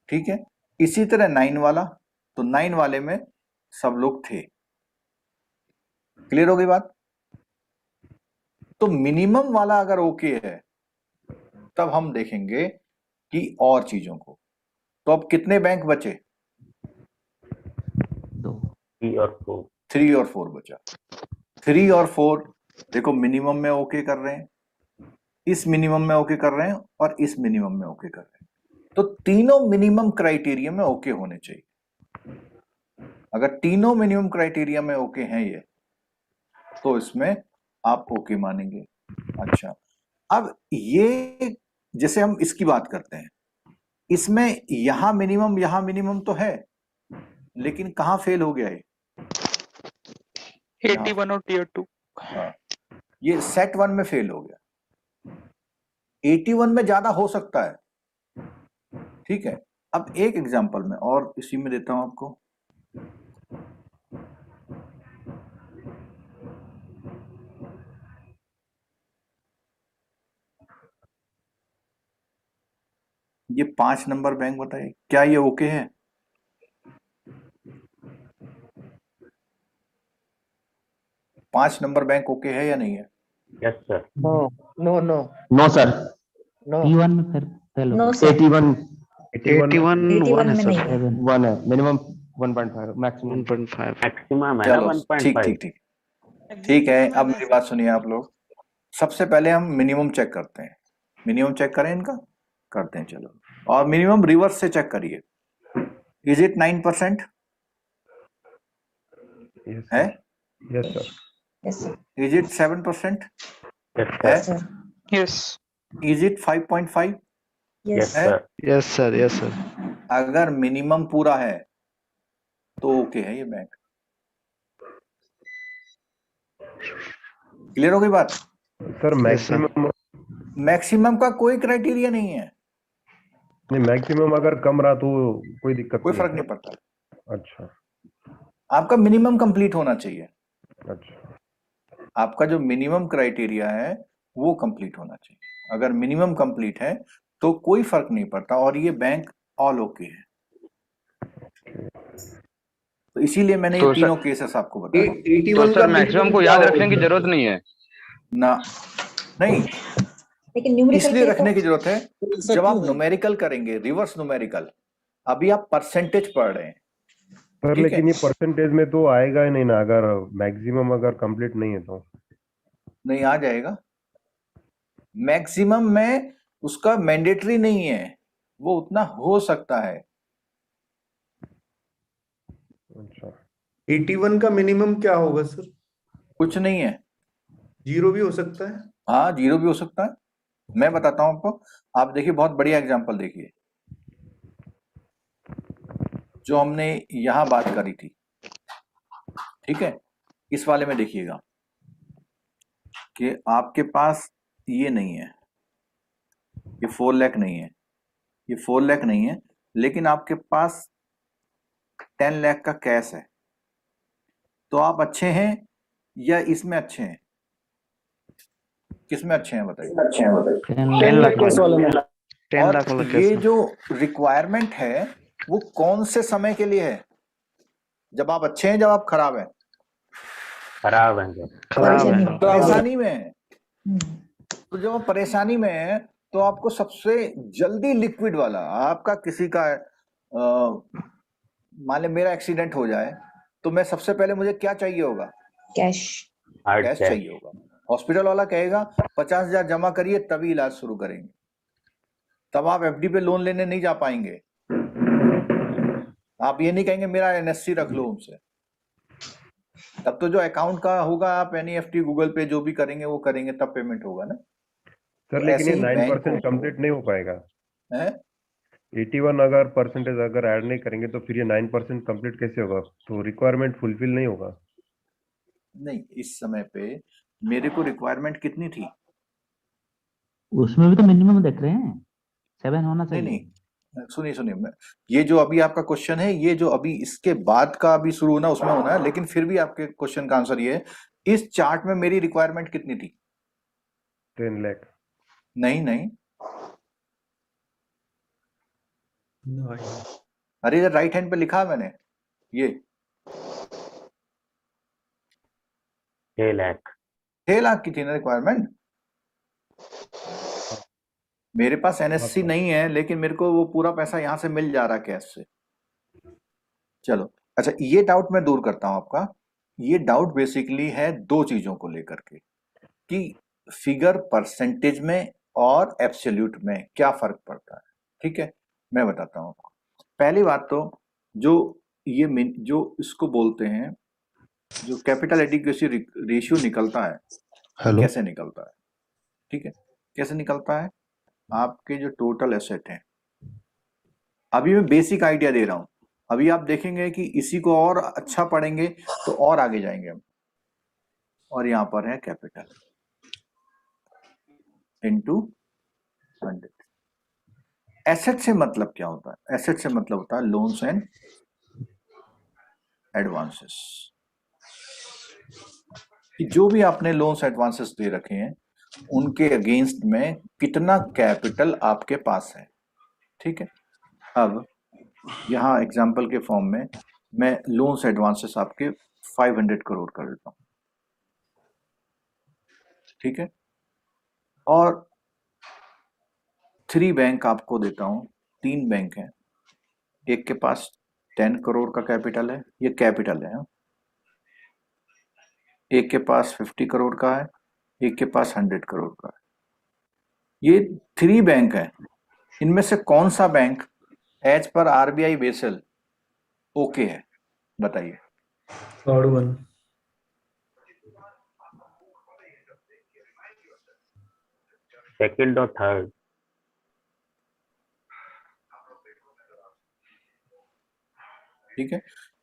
ठीक है, इसी तरह 9 वाला, तो 9 वाले में सब लोग थे। क्लियर हो गई बात? तो मिनिमम वाला अगर ओके है तब हम देखेंगे कि और चीजों को। तो अब कितने बैंक बचे? 3 और 4। 3 और 4 बचा। 3 और 4 देखो मिनिमम में ओके कर रहे हैं, इस मिनिमम में ओके कर रहे हैं, और इस मिनिमम में ओके कर रहे हैं। तो तीनों मिनिमम क्राइटेरिया में ओके होने चाहिए। अगर तीनों मिनिमम क्राइटेरिया में ओके हैं ये, तो इसमें आप ओके मानेंगे। अच्छा, अब ये जैसे हम इसकी बात करते हैं, इसमें यहां मिनिमम तो है, लेकिन कहां फेल हो गया है? 81 और tier 2। हाँ, ये सेट 1 में फेल हो गया। 81 में ज्यादा हो सकता है, ठीक है, अब एक एग्जांपल में और इसी में देता हूं आपको। ये 5 नंबर बैंक बताइए, क्या ये ओके है? पांच नंबर बैंक ओके है या नहीं है? Yes, sir. No, no, no, no sir, no. T1 में फिर फेल No, हो sir. 81 81 1 81 है में सर, नहीं है। 1 है, मिनिमम 1.5 मैक्सिमम 1.5। Maximum है ना चलो 1.5. ठीक है। अब मेरी बात सुनिए आप लोग। सबसे पहले हम मिनिमम चेक करते हैं। मिनिमम चेक करें इनका, करते हैं चलो। और मिनिमम रिवर्स से चेक करिए। इज इट 9% है? Yes sir. Yes, sir. Is it 7% Yes, है? sir. Sir. Yes. Is it 5.5 Yes, Yes. है? sir. Yes sir, yes sir. अगर मिनिमम पूरा है तो ओके है ये बैंक। क्लियर हो गई बात? Sir Yes, sir. Maximum maximum का कोई क्राइटेरिया नहीं है, नहीं, मैक्सिमम अगर कम रहा तो कोई दिक्कत कोई नहीं फर्क है। नहीं पड़ता। अच्छा आपका मिनिमम कंप्लीट होना चाहिए। अच्छा आपका जो मिनिमम क्राइटेरिया है वो कंप्लीट होना चाहिए। अगर मिनिमम कंप्लीट है तो कोई फर्क नहीं पड़ता, और ये बैंक ऑल ओके है। तो इसीलिए मैंने ये तो तीनों केसेस आपको बताया। तो सर मैक्सिमम को याद रखने की जरूरत नहीं है ना, नहीं, लेकिन न्यूमेरिकल इसलिए पे रखने की तो जरूरत है जब आप न्यूमेरिकल करेंगे, रिवर्स न्यूमेरिकल। अभी आप परसेंटेज पढ़ रहे हैं, सर, ठीक लेकिन है? ये परसेंटेज में तो आएगा ही नहीं ना, अगर मैक्सिमम अगर कंप्लीट नहीं है तो। नहीं आ जाएगा। मैक्सिमम में उसका मैंडेटरी नहीं है, वो उतना हो सकता है। अच्छा 81 का मिनिमम क्या होगा सर? कुछ नहीं है। 0 भी हो सकता है? हाँ, 0 भी हो सकता है। मैं बताता हूं आपको। आप देखिए, बहुत बढ़िया एग्जांपल देखिए जो हमने यहां बात करी थी, ठीक है? इस वाले में देखिएगा कि आपके पास ये नहीं है, ये 4 लाख नहीं है, ये 4 लाख नहीं है, लेकिन आपके पास 10 लाख का कैश है। तो आप अच्छे हैं या इसमें अच्छे हैं? किसमें अच्छे हैं बताइए? 10 लाख वाले में। 10 और लाख वाला ये कैसे? जो रिक्वायरमेंट है वो कौन से समय के लिए है? जब आप अच्छे हैं, जब आप खराब हैं? खराब है जो। खराब है। परेशानी में है। हम्म, तो जब आप परेशानी में है तो आपको सबसे जल्दी लिक्विड वाला, आपका किसी का मान ले मेरा एक्सीडेंट हो जाए तो मैं सबसे पहले, मुझे क्या चाहिए होगा? कैश। Hard cash cash. चाहिए होगा। हॉस्पिटल वाला कहेगा 50,000 जमा करिए तभी इलाज शुरू करेंगे। तब आप एफडी पे लोन लेने नहीं जा पाएंगे। आप ये नहीं कहेंगे मेरा एनएससी रख लो उनसे। तब तो जो अकाउंट का होगा, आप एनईएफटी गूगल पे जो भी करेंगे वो करेंगे, तब पेमेंट होगा ना। सर, तो लेकिन ऐसे ये ही बैंक 9% को कंप्लीट नहीं हो पाएगा। है। 81 अगर परसेंटेज अगर ऐड नहीं करेंगे तो फिर ये 9% कंप्लीट कैसे होगा? तो रिक्वायरमेंट फुलफिल नहीं होगा। नहीं, इस समय पे मेरे को रिक्वायरमेंट कितनी थी? उसमें भी तो मिनिमम देख रहे हैं, 7 होना नहीं चाहिए। नहीं, सुनिए, ये जो अभी आपका क्वेश्चन है, ये जो अभी इसके बाद का अभी शुरू होना उसमें होना है, लेकिन फिर भी आपके क्वेश्चन का आंसर ये है, इस चार्ट में मेरी रिक्वायरमेंट कितनी थी? 10 लाख। नहीं नहीं, अरे इधर राइट हैंड पे लिखा है मैंने, ये 6 लाख। 6 लाख की थी ना रिक्वायरमेंट। मेरे पास एनएससी नहीं है, लेकिन मेरे को वो पूरा पैसा यहां से मिल जा रहा है कैश से। चलो अच्छा, ये डाउट मैं दूर करता हूं आपका। ये डाउट बेसिकली है दो चीजों को लेकर के, कि फिगर परसेंटेज में और एब्सोल्यूट में क्या फर्क पड़ता है। ठीक है, मैं बताता हूं आपको। पहली बात तो जो ये जो इसको बोलते हैं, जो कैपिटल एडिक्वेसी रेशियो निकलता है, हेलो। कैसे निकलता है? ठीक है, कैसे निकलता है? आपके जो टोटल एसेट हैं, अभी मैं बेसिक आइडिया दे रहा हूं, अभी आप देखेंगे कि इसी को और अच्छा पढ़ेंगे तो और आगे जाएंगे हम। और यहां पर है कैपिटल इनटू 100। एसेट से मतलब क्या होता है? एसेट से मतलब होता है लोन्स एंड एडवांसेस, कि जो भी आपने लोन्स एडवांसेस दे रखे हैं उनके अगेंस्ट में कितना कैपिटल आपके पास है। ठीक है, अब यहाँ एग्जांपल के फॉर्म में मैं लोन्स एडवांसेस आपके 500 करोड़ कर देता हूँ। ठीक है, और 3 बैंक आपको देता हूँ, 3 बैंक हैं, एक के पास 10 करोड़ का कैपिटल है, ये कैपिटल है, एक के पास 50 करोड़ का है, एक के पास 100 करोड़ का है। ये 3 बैंक हैं, इनमें से कौन सा bank as per RBI Basel okay है? बताइए। Third one. सेकंड और थर्ड। ठीक है,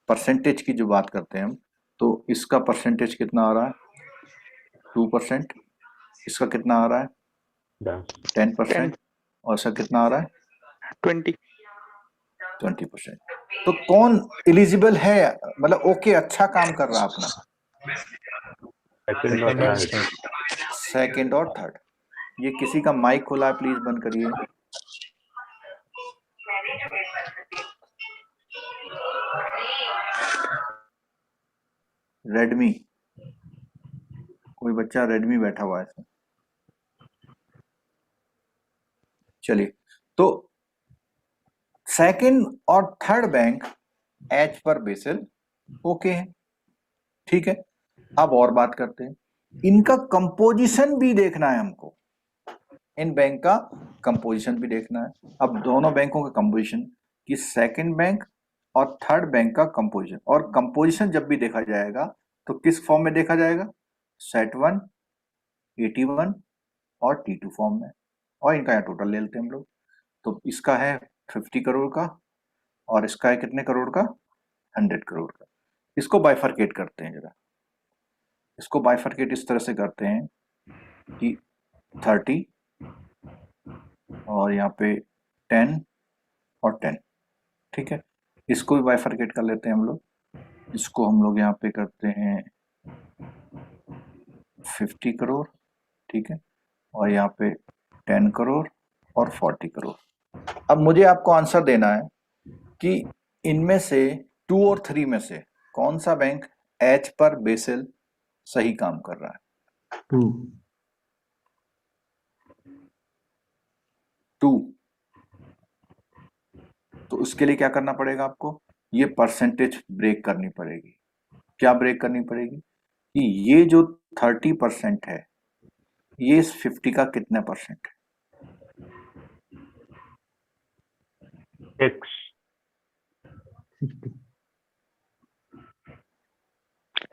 परसेंटेज की जो बात करते हैं हम, तो इसका परसेंटेज कितना आ रहा है? 2%। इसका कितना आ रहा है? 10%। और इसका कितना आ रहा है? 20%। तो कौन एलिजिबल है, मतलब ओके अच्छा काम कर रहा है अपना? सेकंड और थर्ड। ये किसी का माइक खुला है, प्लीज बंद करिए। रेडमी, कोई बच्चा रेडमी बैठा हुआ है। चलिए, तो सेकंड और third bank as per Basel okay है। ठीक है, अब और बात करते हैं, इनका कंपोजिशन भी देखना है हमको, इन बैंक का कंपोजिशन भी देखना है। अब दोनों बैंकों का कंपोजिशन, कि सेकंड बैंक और थर्ड बैंक का कंपोजिशन, और कंपोजिशन जब भी देखा जाएगा तो किस फॉर्म में देखा जाएगा? सेट 1, 81 और T2 फॉर्म में। और इनका यहाँ टोटल ले लेते हैं हम लोग, तो इसका है 50 करोड़ का और इसका है कितने करोड़ का? 100 करोड़ का। इसको बाइफरकेट करते हैं जरा, इसको बाइफरकेट इस तरह से करते हैं कि 30 और यहाँ पे 10 और 10। ठीक है, इसको भी बाइफरकेट कर लेते हैं हम लोग, इसको हम लोग यहाँ पे करते हैं 50 करोड़। ठीक है, और यहाँ पे 10 करोड़ और 40 करोड़। अब मुझे आपको आंसर देना है कि इनमें से 2 और 3 में से कौन सा बैंक एच पर बेसल सही काम कर रहा है? 2। तो उसके लिए क्या करना पड़ेगा आपको? ये परसेंटेज ब्रेक करनी पड़ेगी। क्या ब्रेक करनी पड़ेगी? कि ये जो 30% है, ये इस 50 का कितने परसेंट है?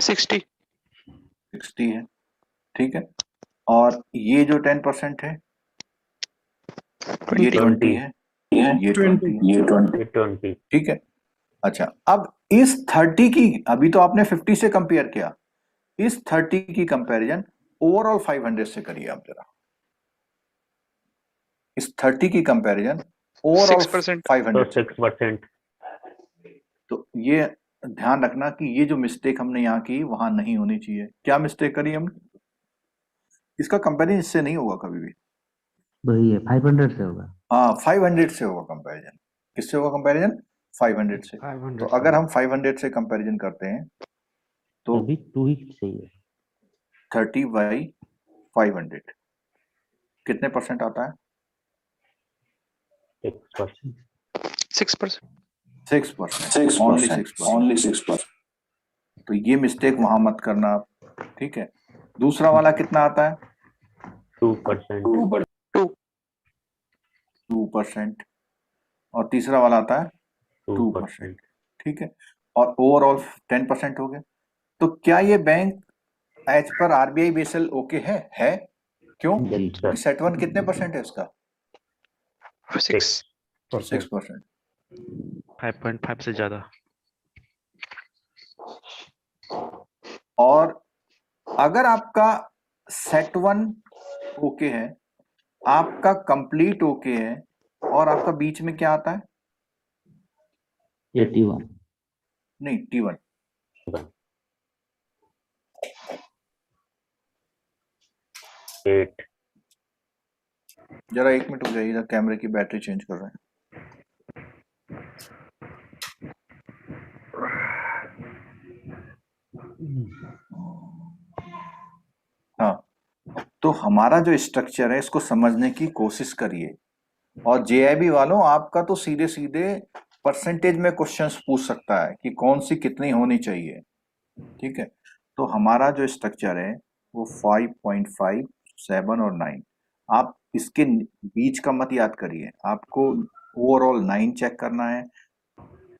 60 है। ठीक है, और ये जो 10% है, ये 20 है, ये 20। ठीक है, अच्छा, अब इस 30 की, अभी तो आपने 50 से कंपेयर किया, इस 30 की कंपैरिजन ओवरऑल 500 से करिए आप जरा। इस 30 की कंपैरिजन ओवरऑल 500 से। 6%। तो ये ध्यान रखना कि ये जो मिस्टेक हमने यहाँ की वहां नहीं होनी चाहिए। क्या मिस्टेक करी हमने? इसका कंपैरिजन इससे नहीं होगा कभी भी, वही है 500 से होगा। हाँ, 500 से होगा कंपैरिजन। किससे होगा कंपैरिजन? 500 से। तो अगर हम 500 से कंपैरिजन करते हैं तो अभी 2 ही सही है। 30 बाई 500 कितने परसेंट आता है? 6%। 6%। ओनली 6%। तो ये मिस्टेक वहां मत करना आप। ठीक है, दूसरा वाला कितना आता है? 2%। 2%। और तीसरा वाला आता है 2%। ठीक है, और ओवरऑल 10% हो गए। तो क्या ये bank as per RBI Basel okay है? क्यों? सेट 1 कितने परसेंट है इसका? 6%। 5.5 से ज्यादा। और अगर आपका सेट 1 ओके है, आपका कंप्लीट ओके है, और आपका बीच में क्या आता है? 81 नहीं, T1 8 जरा 1 मिनट हो जाइए, इधर कैमरे की बैटरी चेंज कर रहे हैं। हाँ, तो हमारा जो स्ट्रक्चर है इसको समझने की कोशिश करिए। और जेआईबी वालों, आपका तो सीधे सीधे परसेंटेज में क्वेश्चंस पूछ सकता है कि कौन सी कितनी होनी चाहिए। ठीक है, तो हमारा जो स्ट्रक्चर है वो 5.5, 7 और 9। आप इसके बीच का मत याद करिए, आपको ओवरऑल 9 चेक करना है,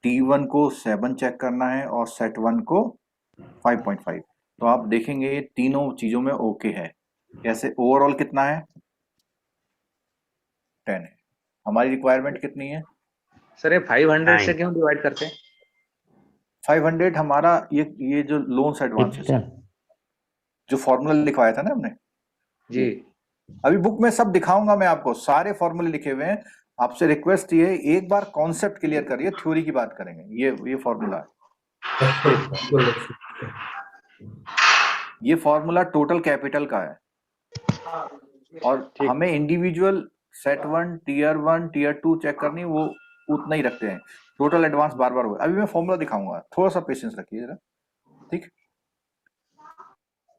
T1 को 7 चेक करना है और सेट 1 को 5.5। तो आप देखेंगे ये तीनों चीजों में ओके है। कैसे? ओवरऑल कितना है? 10 है। हमारी रिक्वायरमेंट कितनी है? सर ये 500 से 9 क्यों डिवाइड करते हैं? 500 हमारा ये जो लोन्स एडवांसेस है, जो फॉर्मूला लिखवाया था ना हमने जी। अभी बुक में सब दिखाऊंगा मैं आपको, सारे फॉर्मूले लिखे हुए हैं। आपसे रिक्वेस्ट ये है, एक बार कॉन्सेप्ट क्लियर करिए, थ्योरी की बात करेंगे। ये फॉर्मूला है, ये फॉर्मूला टोटल कैपिटल का है। और हमें individual CET 1, tier 1, tier 2 check करनी, वो उतना ही रखते हैं। टोटल एडवांस बार बार हो। अभी मैं फॉर्मूला दिखाऊंगा, थोड़ा सा पेशेंस रखिए जरा, ठीक।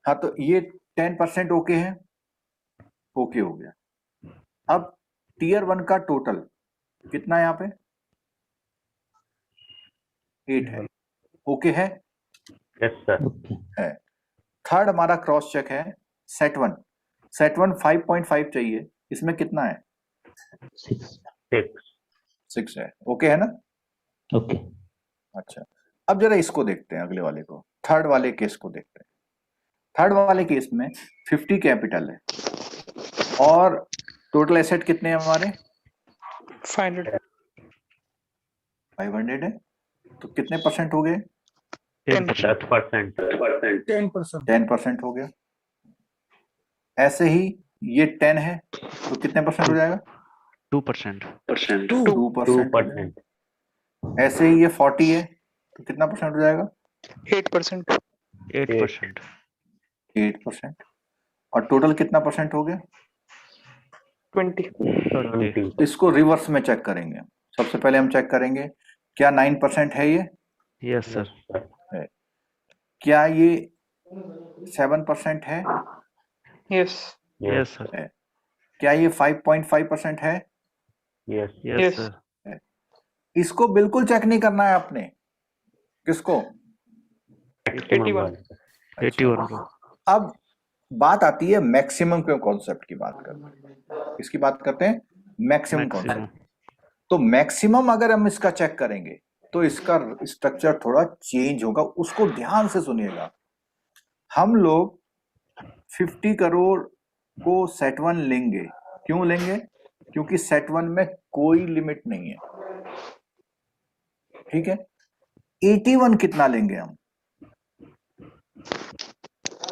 हाँ, तो ये 10% ओके है, ओके हो गया। अब टीयर 1 का टोटल कितना है? यहाँ पे 8 है, ओके है? यस सर है। थर्ड हमारा क्रॉस चेक है सेट 1। सेट 1 5.5 चाहिए, इसमें कितना है? 6 है, ओके है ना? ओके। अच्छा, अब जरा इसको देखते हैं, अगले वाले को, थर्ड वाले केस को देखते हैं। थर्ड वाले केस में 50 कैपिटल है और टोटल एसेट कितने हैं हमारे? 500 500 है, तो कितने परसेंट हो गए? 10%। 10% हो गया। ऐसे ही ये 10 है, तो कितने परसेंट हो जाएगा? 2%। 2%। ऐसे ही ये 40 है, तो कितना परसेंट हो जाएगा? 8%। 8%। और टोटल कितना परसेंट हो गया? 20। तो इसको रिवर्स में चेक करेंगे। सबसे पहले हम चेक करेंगे, क्या 9% है ये? Yes sir. है। क्या ये 7% है? यस। Yes sir. है। क्या ये 5.5% है? Yes sir. है। इसको बिल्कुल चेक नहीं करना है आपने। किसको? 81 को। अब बात आती है मैक्सिमम के कॉन्सेप्ट की बात करते हैं। इसकी बात करते हैं मैक्सिमम कॉन्सेप्ट। तो मैक्सिमम अगर हम इसका चेक करेंगे तो इसका स्ट्रक्चर थोड़ा चेंज होगा, उसको ध्यान से सुनिएगा। हम लोग 50 करोड़ को सेट 1 लेंगे। क्यों लेंगे? क्योंकि सेट 1 में कोई लिमिट नहीं है, ठीक है। 81 कितना लेंगे हम?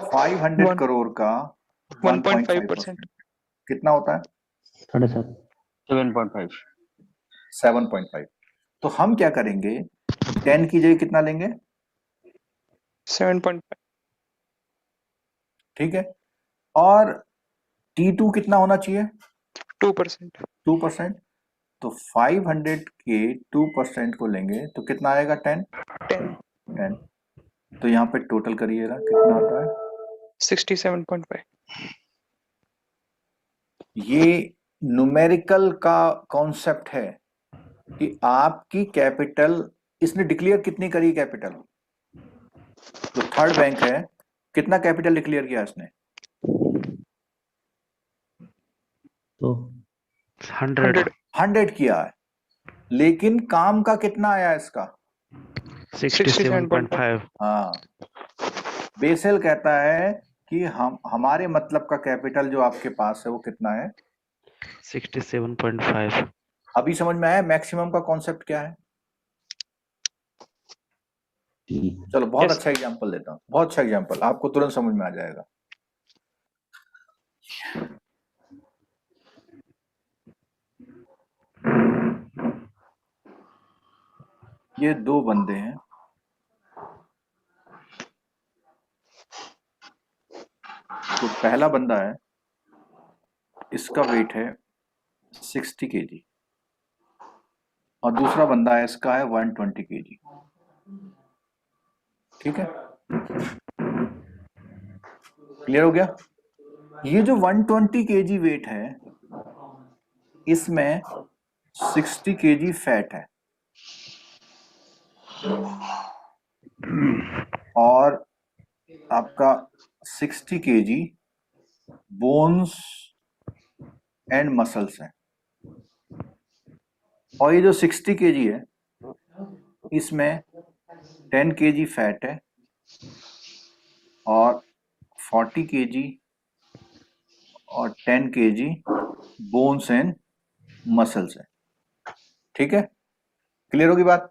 500 करोड़ का 1.5% कितना होता है? 7.5। 7.5। तो हम क्या करेंगे, 10 की जगह कितना लेंगे? 7.5। ठीक है। और T2 कितना होना चाहिए? 2%। 2%। तो 500 के 2% को लेंगे तो कितना आएगा? 10। तो यहाँ पे टोटल करिएगा, कितना आता है? 67.5। ये न्यूमेरिकल का कॉन्सेप्ट है कि आपकी कैपिटल, इसने डिक्लेयर कितनी करी कैपिटल? जो थर्ड बैंक है, कितना कैपिटल डिक्लेयर किया इसने? तो 100 किया है, लेकिन काम का कितना आया इसका? 67.5। हाँ, बेसेल कहता है कि हमारे मतलब का कैपिटल जो आपके पास है वो कितना है? 67.5। अभी समझ में आया मैक्सिमम का कॉन्सेप्ट क्या है? चलो, बहुत अच्छा एग्जांपल देता हूँ, बहुत अच्छा एग्जांपल, आपको तुरंत समझ में आ जाएगा। ये दो बंदे हैं, तो पहला बंदा है, इसका वेट है 60 kg और दूसरा बंदा है, इसका है 120 kg। ठीक है, क्लियर हो गया? ये जो 120 kg वेट है, इसमें 60 kg फैट है और आपका 60 kg बोन्स एंड मसल्स हैं। और ये जो 60 kg है, इसमें 10 kg फैट है और 40 kg और 10 kg बोन्स एंड मसल्स है। ठीक है, क्लियर होगी बात?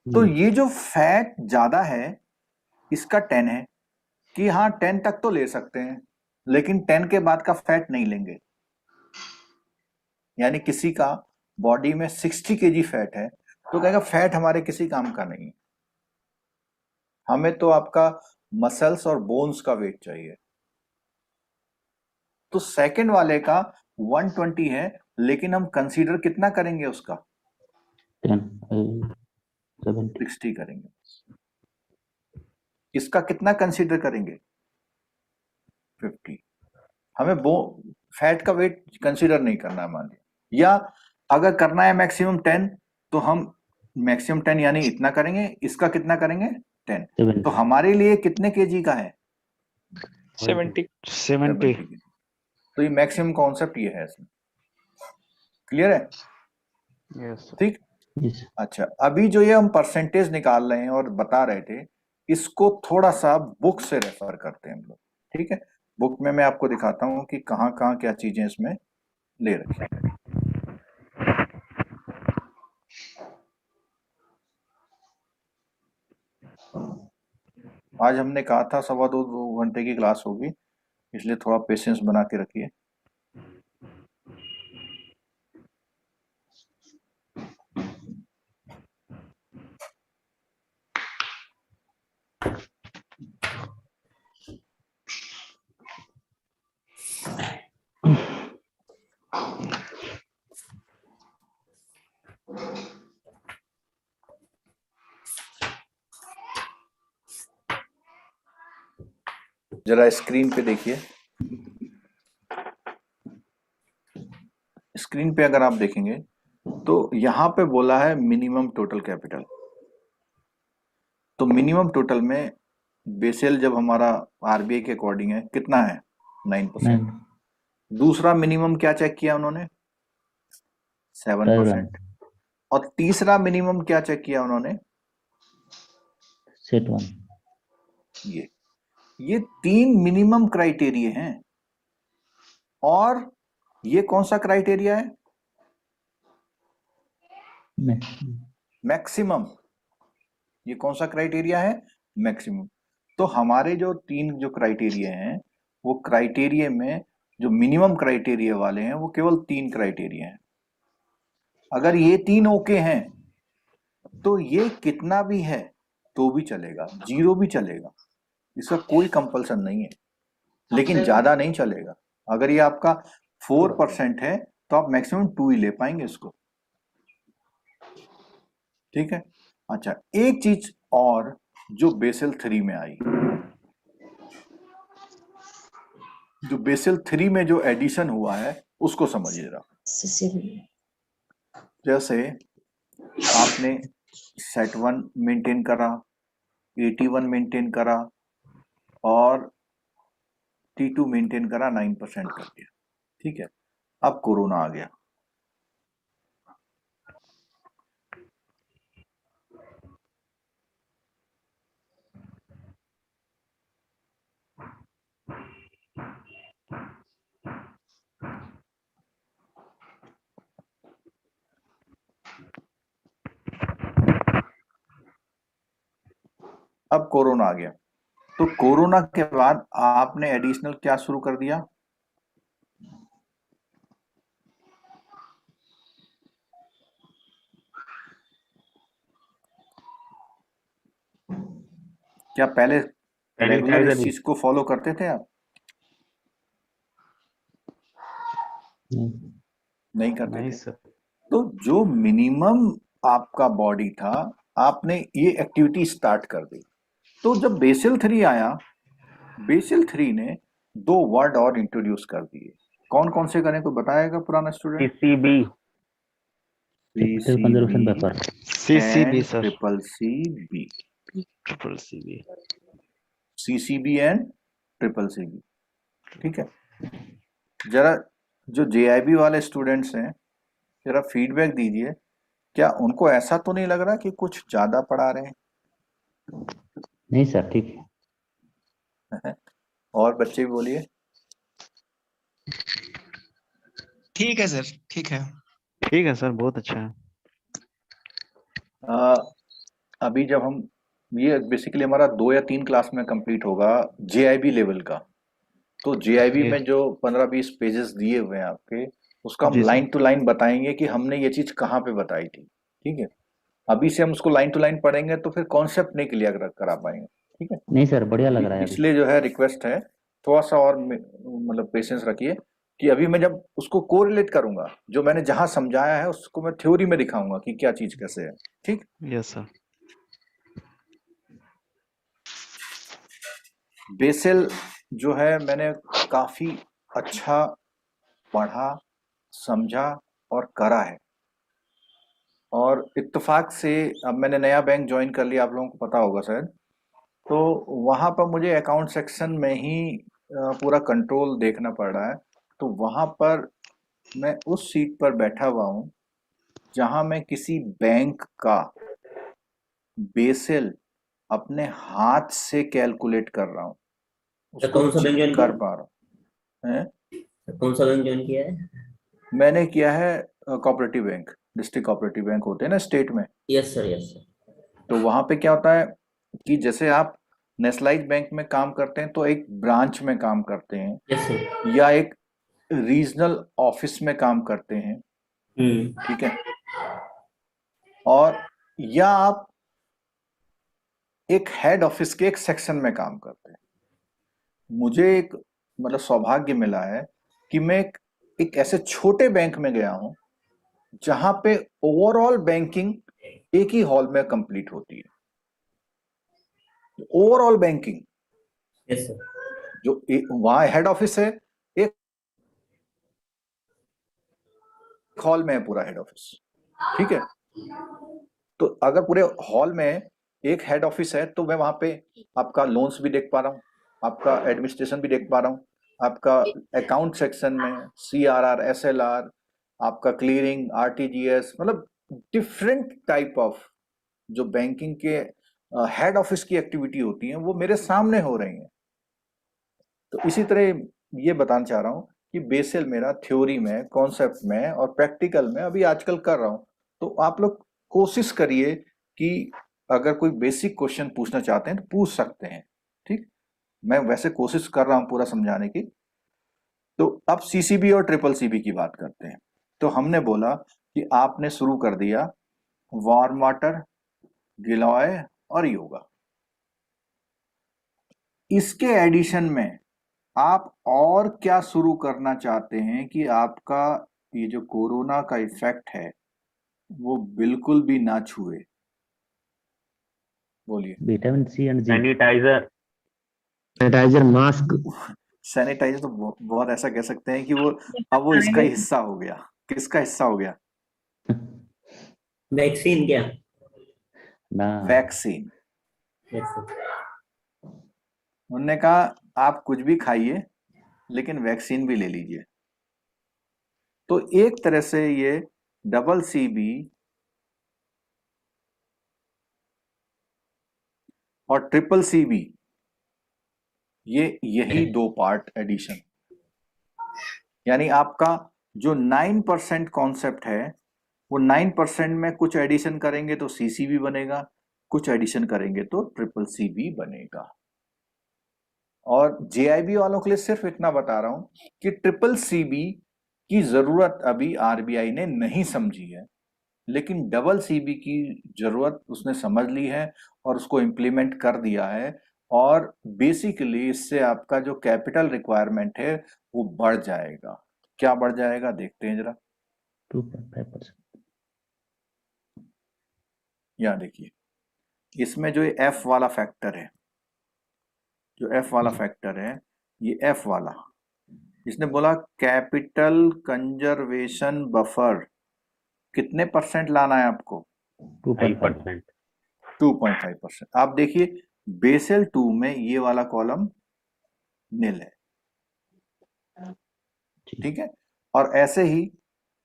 तो ये जो फैट ज्यादा है, इसका 10 है कि हाँ 10 तक तो ले सकते हैं, लेकिन 10 के बाद का फैट नहीं लेंगे। यानी किसी का बॉडी में 60 kg फैट है, तो कहेगा फैट हमारे किसी काम का नहीं है, हमें तो आपका मसल्स और बोन्स का वेट चाहिए। तो सेकंड वाले का 120 है, लेकिन हम कंसीडर कितना करेंगे उसका? 60 करेंगे। इसका कितना कंसीडर करेंगे? 50। हमें फैट का वेट कंसीडर नहीं करना है मान लिया, या अगर करना है मैक्सिमम 10, तो हम मैक्सिमम 10 यानी इतना करेंगे, इसका कितना करेंगे? 10। तो हमारे लिए कितने केजी का है? 70। तो ये मैक्सिमम कॉन्सेप्ट ये है इसमें। क्लियर है? यस ठीक। अच्छा, अभी जो ये हम परसेंटेज निकाल रहे हैं और बता रहे थे, इसको थोड़ा सा बुक से रेफर करते हैं हम लोग। ठीक है, बुक में मैं आपको दिखाता हूं कि कहां कहां क्या चीजें इसमें ले रखी हैं। आज हमने कहा था 2.25 घंटे की क्लास होगी, इसलिए थोड़ा पेशेंस बना के रखिए। जरा स्क्रीन पे देखिए। स्क्रीन पे अगर आप देखेंगे तो यहां पे बोला है मिनिमम टोटल कैपिटल। तो मिनिमम टोटल में बेसेल जब हमारा आरबीआई के अकॉर्डिंग है कितना है? 9%। दूसरा मिनिमम क्या चेक किया उन्होंने? 7%। और तीसरा मिनिमम क्या चेक किया उन्होंने? सेट 1। ये 3 मिनिमम क्राइटेरिया हैं। और ये कौन सा क्राइटेरिया है? मैक्सिमम। ये कौन सा क्राइटेरिया है? मैक्सिमम। तो हमारे जो 3 जो क्राइटेरिया हैं, वो क्राइटेरिया में जो मिनिमम क्राइटेरिया वाले हैं वो केवल 3 क्राइटेरिया हैं। अगर ये 3 ओके हैं तो ये कितना भी है तो भी चलेगा, 0 भी चलेगा, इसका कोई कंपल्सन नहीं है, लेकिन ज्यादा नहीं चलेगा। अगर ये आपका 4% है तो आप मैक्सिमम 2 ही ले पाएंगे इसको। ठीक है। अच्छा, एक चीज और जो बेसल 3 में आई, जो बेसल 3 में जो एडिशन हुआ है उसको समझिए जरा। जैसे आपने सेट 1 मेंटेन करा, 81 मेंटेन करा और T2 मेंटेन करा, 9% कर दिया। ठीक है, अब कोरोना आ गया। अब कोरोना आ गया, तो कोरोना के बाद आपने एडिशनल क्या शुरू कर दिया? क्या पहले रेगुलर इस सैनिटाइजर चीज को फॉलो करते थे आप? नहीं करते नहीं थे। सर। तो जो मिनिमम आपका बॉडी था, आपने ये एक्टिविटी स्टार्ट कर दी। तो जब बेसिल 3 आया, बेसिल 3 ने 2 वर्ड और इंट्रोड्यूस कर दिए। कौन कौन से करने को बताएगा पुराना student? CCB capital conservation CCB paper. CCB and sir. Triple CB, triple CB। CCB and triple CB। ठीक है, जरा जो JIB वाले स्टूडेंट्स हैं, जरा फीडबैक दीजिए, क्या उनको ऐसा तो नहीं लग रहा कि कुछ ज्यादा पढ़ा रहे नहीं सर, ठीक है। हैं? और बच्चे भी बोलिए। ठीक है सर, ठीक है। ठीक है सर, बहुत अच्छा है। अभी जब हम ये बेसिकली हमारा 2 या 3 क्लास में कंप्लीट होगा JIB लेवल का। तो JIB में जो 15-20 पेजेस दिए हुए हैं आपके, उसका हम जी सर। लाइन टू लाइन बताएंगे कि हमने ये चीज कहाँ पे बताई थी। ठीक है, अभी से हम उसको लाइन टू लाइन पढ़ेंगे तो फिर कॉन्सेप्ट नहीं क्लियर करा पाएंगे। ठीक है, नहीं सर, बढ़िया लग रहा है अभी। इसलिए जो है रिक्वेस्ट है, थोड़ा सा और मतलब पेशेंस रखिए कि अभी मैं जब उसको कोरिलेट करूंगा, जो मैंने जहां समझाया है उसको मैं थ्योरी में दिखाऊंगा कि क्या चीज कैसे है। ठीक, यस सर। बेसिल जो है मैंने काफी अच्छा पढ़ा, समझा और करा है। और इत्तेफाक से अब मैंने नया बैंक ज्वाइन कर लिया, आप लोगों को पता होगा शायद। तो वहां पर मुझे अकाउंट सेक्शन में ही पूरा कंट्रोल देखना पड़ रहा है। तो वहां पर मैं उस सीट पर बैठा हुआ हूं जहां मैं किसी बैंक का बेसिल अपने हाथ से कैलकुलेट कर रहा हूं, उसको कौन सा बैंक ज्वाइन कर किया? पा रहा हूं। कौन सा बैंक ज्वाइन किया है? मैंने किया है cooperative bank, district cooperative bank होते हैं ना स्टेट में। Yes sir, yes sir. तो वहां पे क्या होता है कि जैसे आप नेशनलाइज बैंक में काम करते हैं तो एक ब्रांच में काम करते हैं, यस सर। या एक रीजनल ऑफिस में काम करते हैं। ठीक है, और या आप एक हेड ऑफिस के एक सेक्शन में काम करते हैं। मुझे एक मतलब सौभाग्य मिला है कि मैं एक ऐसे छोटे बैंक में गया हूं जहां पे ओवरऑल बैंकिंग एक ही हॉल में कंप्लीट होती है। Overall banking, yes sir. जो वहां हेड ऑफिस है, एक हॉल में है पूरा हेड ऑफिस। ठीक है, तो अगर पूरे हॉल में एक हेड ऑफिस है तो मैं वहां पे आपका लोन्स भी देख पा रहा हूँ, आपका एडमिनिस्ट्रेशन भी देख पा रहा हूँ, आपका अकाउंट सेक्शन में CRR, SLR, आपका क्लियरिंग, RTGS, मतलब डिफरेंट टाइप ऑफ जो बैंकिंग के हेड ऑफिस की एक्टिविटी होती है वो मेरे सामने हो रही है। तो इसी तरह ये बताना चाह रहा हूँ कि बेसिल मेरा थ्योरी में, कॉन्सेप्ट में और प्रैक्टिकल में अभी आजकल कर रहा हूँ। तो आप लोग कोशिश करिए कि अगर कोई बेसिक क्वेश्चन पूछना चाहते हैं तो पूछ सकते हैं। ठीक, मैं वैसे कोशिश कर रहा हूँ पूरा समझाने की। तो अब CCB और ट्रिपल CB की बात करते हैं। तो हमने बोला कि आपने शुरू कर दिया वार्म वाटर, गिलॉय और योगा। इसके एडिशन में आप और क्या शुरू करना चाहते हैं कि आपका ये जो कोरोना का इफेक्ट है वो बिल्कुल भी ना छुए? बोलिए। Vitamin C and G। Sanitiser. Sanitiser, mask. Sanitiser तो बहुत ऐसा कह सकते हैं कि वो अब वो इसका हिस्सा हो गया। किसका हिस्सा हो गया? वैक्सीन क्या? ना, वैक्सीन। Yes sir. उन्होंने कहा आप कुछ भी खाइए लेकिन वैक्सीन भी ले लीजिए। तो एक तरह से ये डबल CB और ट्रिपल CB, ये यही 2 पार्ट एडिशन, यानी आपका जो 9% कॉन्सेप्ट है वो 9% में कुछ एडिशन करेंगे तो CCB बनेगा, कुछ एडिशन करेंगे तो ट्रिपल CB बनेगा। और JIB वालों के लिए सिर्फ इतना बता रहा हूं कि ट्रिपल CB की जरूरत अभी RBI ने नहीं समझी है, लेकिन डबल सीबी की जरूरत उसने समझ ली है और उसको इम्प्लीमेंट कर दिया है, और बेसिकली इससे आपका जो कैपिटल रिक्वायरमेंट है वो बढ़ जाएगा। क्या बढ़ जाएगा देखते हैं जरा। 2.5%। यहाँ देखिए, इसमें जो एफ वाला फैक्टर है, जो एफ वाला फैक्टर है, ये एफ वाला, इसने बोला कैपिटल कंजर्वेशन बफर कितने परसेंट लाना है आपको? 5%। 2.5%। आप देखिए बेसल 2 में ये वाला कॉलम नील है, ठीक है। और ऐसे ही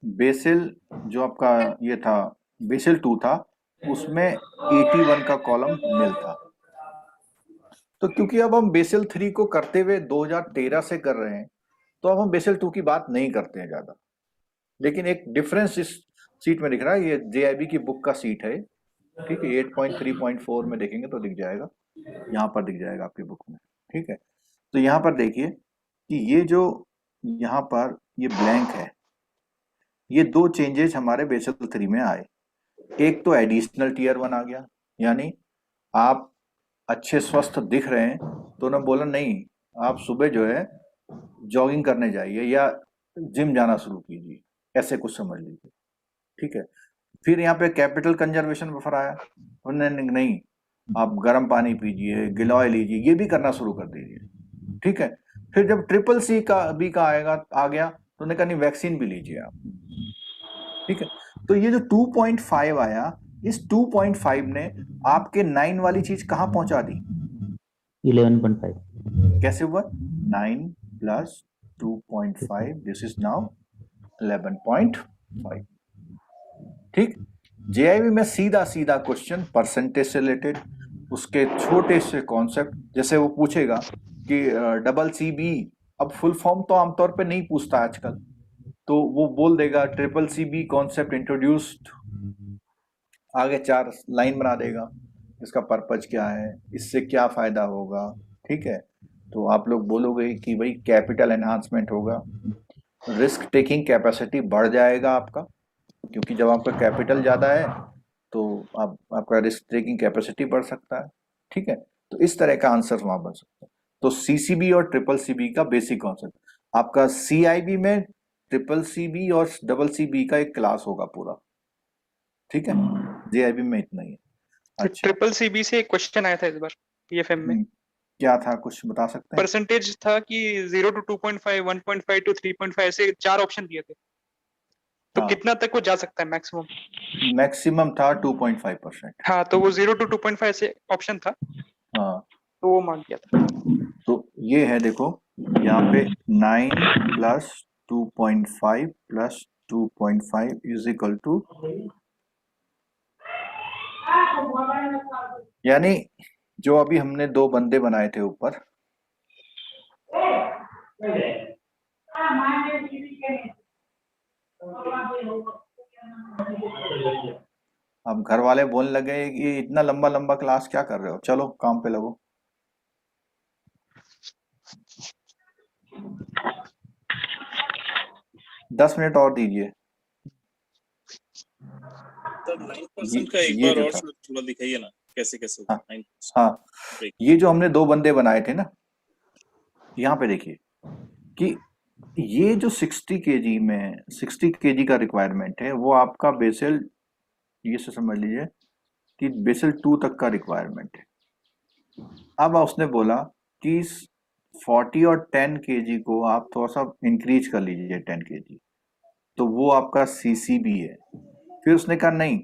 बेसल जो आपका ये था, बेसल 2 था, उसमें 81 का कॉलम नील था। तो क्योंकि अब हम बेसल 3 को करते हुए 2013 से कर रहे हैं, तो अब हम बेसल 2 की बात नहीं करते हैं ज्यादा। लेकिन एक डिफरेंस इस सीट में दिख रहा है, ये जेआईबी की बुक का सीट है, ठीक है। 8.3.4 में देखेंगे तो दिख जाएगा, यहाँ पर दिख जाएगा आपकी बुक में, ठीक है। तो यहाँ पर देखिए कि ये जो यहाँ पर ये ब्लैंक है, ये दो चेंजेस हमारे बेसल 3 में आए। एक तो एडिशनल टीयर 1 आ गया, यानी आप अच्छे स्वस्थ दिख रहे हैं तो उन्होंने बोला नहीं, आप सुबह जो है जॉगिंग करने जाइए या जिम जाना शुरू कीजिए, ऐसे कुछ समझ लीजिए, ठीक है। फिर यहाँ पे कैपिटल कंजर्वेशन बफर आया, उन्होंने नहीं, आप गर्म पानी पीजिए, गिलोय लीजिए, ये भी करना शुरू कर दीजिए, ठीक है। फिर जब ट्रिपल सी का बी का आ गया तो उन्होंने कहा नहीं, वैक्सीन भी लीजिए आप, ठीक है। तो ये जो 2.5 आया, इस 2.5 ने आपके 9 वाली चीज कहां पहुंचा दी? 11.5। कैसे हुआ? 9 प्लस 2.5, दिस इज नाउ 11.5, ठीक। जेआईबी में सीधा सीधा क्वेश्चन परसेंटेज से रिलेटेड, उसके छोटे से कॉन्सेप्ट, जैसे वो पूछेगा कि डबल सी बी, अब फुल फॉर्म तो आमतौर पे नहीं पूछता आजकल, तो वो बोल देगा triple C B concept introduced, आगे 4 लाइन बना देगा, इसका पर्पज क्या है, इससे क्या फायदा होगा, ठीक है। तो आप लोग बोलोगे कि भाई कैपिटल एनहांसमेंट होगा, रिस्क टेकिंग कैपेसिटी बढ़ जाएगा आपका, क्योंकि जब आपका कैपिटल ज्यादा है तो आपका रिस्क टेकिंग कैपेसिटी बढ़ सकता है, ठीक है। तो इस तरह का आंसर वहां बन सकता है। तो सीसीबी और ट्रिपल सीबी का बेसिक कॉन्सेप्ट, आपका सीआईबी में ट्रिपल सीबी और डबल सीबी का एक क्लास होगा पूरा, ठीक है। जेआईबी में इतना ही है। अच्छा, ट्रिपल सीबी से एक क्वेश्चन आया था इस बार पीएफएम में, क्या था, कुछ बता सकते हैं? परसेंटेज था कि 0 to 2.5, 1.5 to 3.5 से 4 ऑप्शन दिए थे, तो हाँ, कितना तक वो जा सकता है मैक्सिमम? मैक्सिमम था 2.5%। हाँ, तो वो 0 to 2.5 से ऑप्शन था, हाँ, तो वो मांग गया था। तो ये है, देखो यहाँ पे 9 plus 2.5 plus 2.5 is equal to, यानी जो अभी हमने 2 बंदे बनाए थे ऊपर, अब घर वाले बोलने लगे कि इतना लंबा लंबा क्लास क्या कर रहे हो, चलो काम पे लगो। दस मिनट और दीजिए। सर 9% का एक बार और थोड़ा दिखाइए ना, कैसे कैसे होगा 9%? हाँ, ये जो हमने 2 बंदे बनाए थे ना, यहाँ पे देखिए कि ये जो 60 केजी में 60 केजी का रिक्वायरमेंट है, वो आपका बेसल, ये से समझ लीजिए कि बेसल 2 तक का रिक्वायरमेंट है। अब उसने बोला कि 40 और 10 केजी को आप थोड़ा सा इंक्रीज कर लीजिए 10 केजी, तो वो आपका सीसीबी है। फिर उसने कहा नहीं,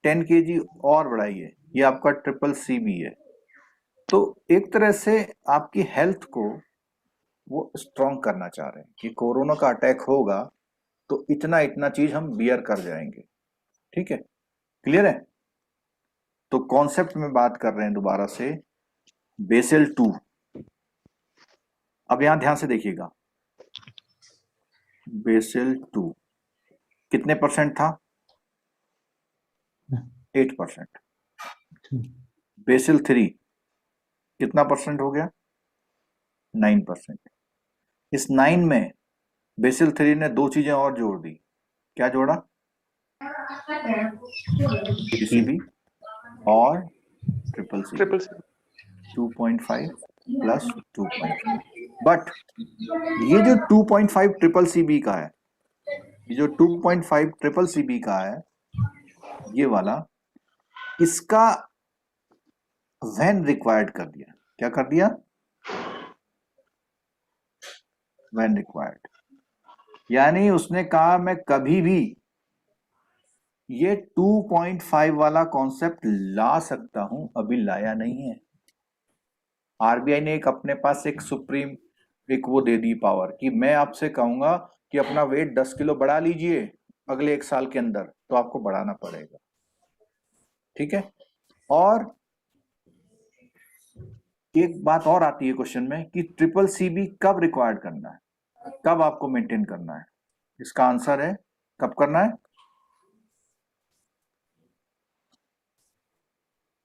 10 केजी और बढ़ाइए, ये आपका ट्रिपल सीबी है। तो एक तरह से आपकी हेल्थ को वो स्ट्रॉन्ग करना चाह रहे हैं कि कोरोना का अटैक होगा तो इतना इतना चीज हम बियर कर जाएंगे, ठीक है, क्लियर है। तो कॉन्सेप्ट में बात कर रहे हैं दोबारा से, बेसल 2। अब यहां ध्यान से देखिएगा, बेसल 2 कितने परसेंट था? 8%। बेसल 3 कितना परसेंट हो गया? 9%। इस 9 में बेसल 3 ने 2 चीजें और जोड़ दी। क्या जोड़ा? पीसीबी और triple C triple C 2.5 plus 2.5। But ये जो 2.5 ट्रिपल सीबी का है, ये जो 2.5 ट्रिपल सीबी का है, ये वाला, इसका व्हेन रिक्वायर्ड कर दिया। क्या कर दिया? व्हेन रिक्वायर्ड, यानी उसने कहा मैं कभी भी ये 2.5 वाला कॉन्सेप्ट ला सकता हूं, अभी लाया नहीं है। आरबीआई ने एक अपने पास एक सुप्रीम एक वो दे दी पावर कि मैं आपसे कहूंगा कि अपना वेट 10 किलो बढ़ा लीजिए अगले 1 साल के अंदर, तो आपको बढ़ाना पड़ेगा। ठीक है। और एक बात और आती है क्वेश्चन में कि ट्रिपल सीबी कब रिक्वायर्ड करना है, कब आपको मेंटेन करना है। इसका आंसर है कब करना है।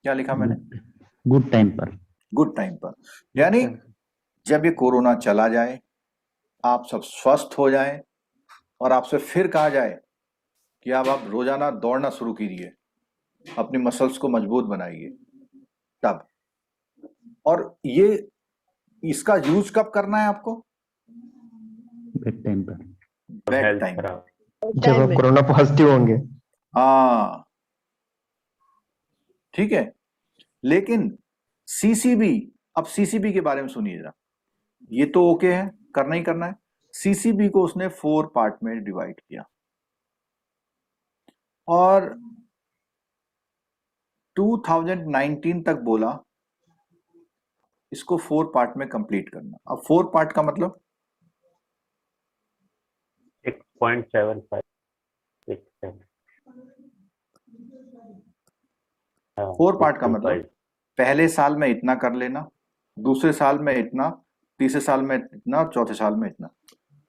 क्या लिखा मैंने? गुड टाइम पर। गुड टाइम पर, यानी जब ये कोरोना चला जाए, आप सब स्वस्थ हो जाएं और आपसे फिर कहा जाए कि अब आप रोजाना दौड़ना शुरू कीजिए, अपनी मसल्स को मजबूत बनाइए, तब। और ये इसका यूज कब करना है आपको? बेड टाइम पर। बेड टाइम, जब आप कोरोना पॉजिटिव होंगे। हाँ ठीक है। लेकिन सीसीबी, अब सीसीबी के बारे में सुनिए जरा। ये तो ओके है, करना ही करना है। सीसीबी को उसने 4 पार्ट में डिवाइड किया और 2019 तक बोला इसको 4 पार्ट में कंप्लीट करना। अब 4 पार्ट का मतलब 6.75 4 पार्ट का मतलब पहले साल में इतना कर लेना, दूसरे साल में इतना, तीसरे साल में इतना, चौथे साल में इतना,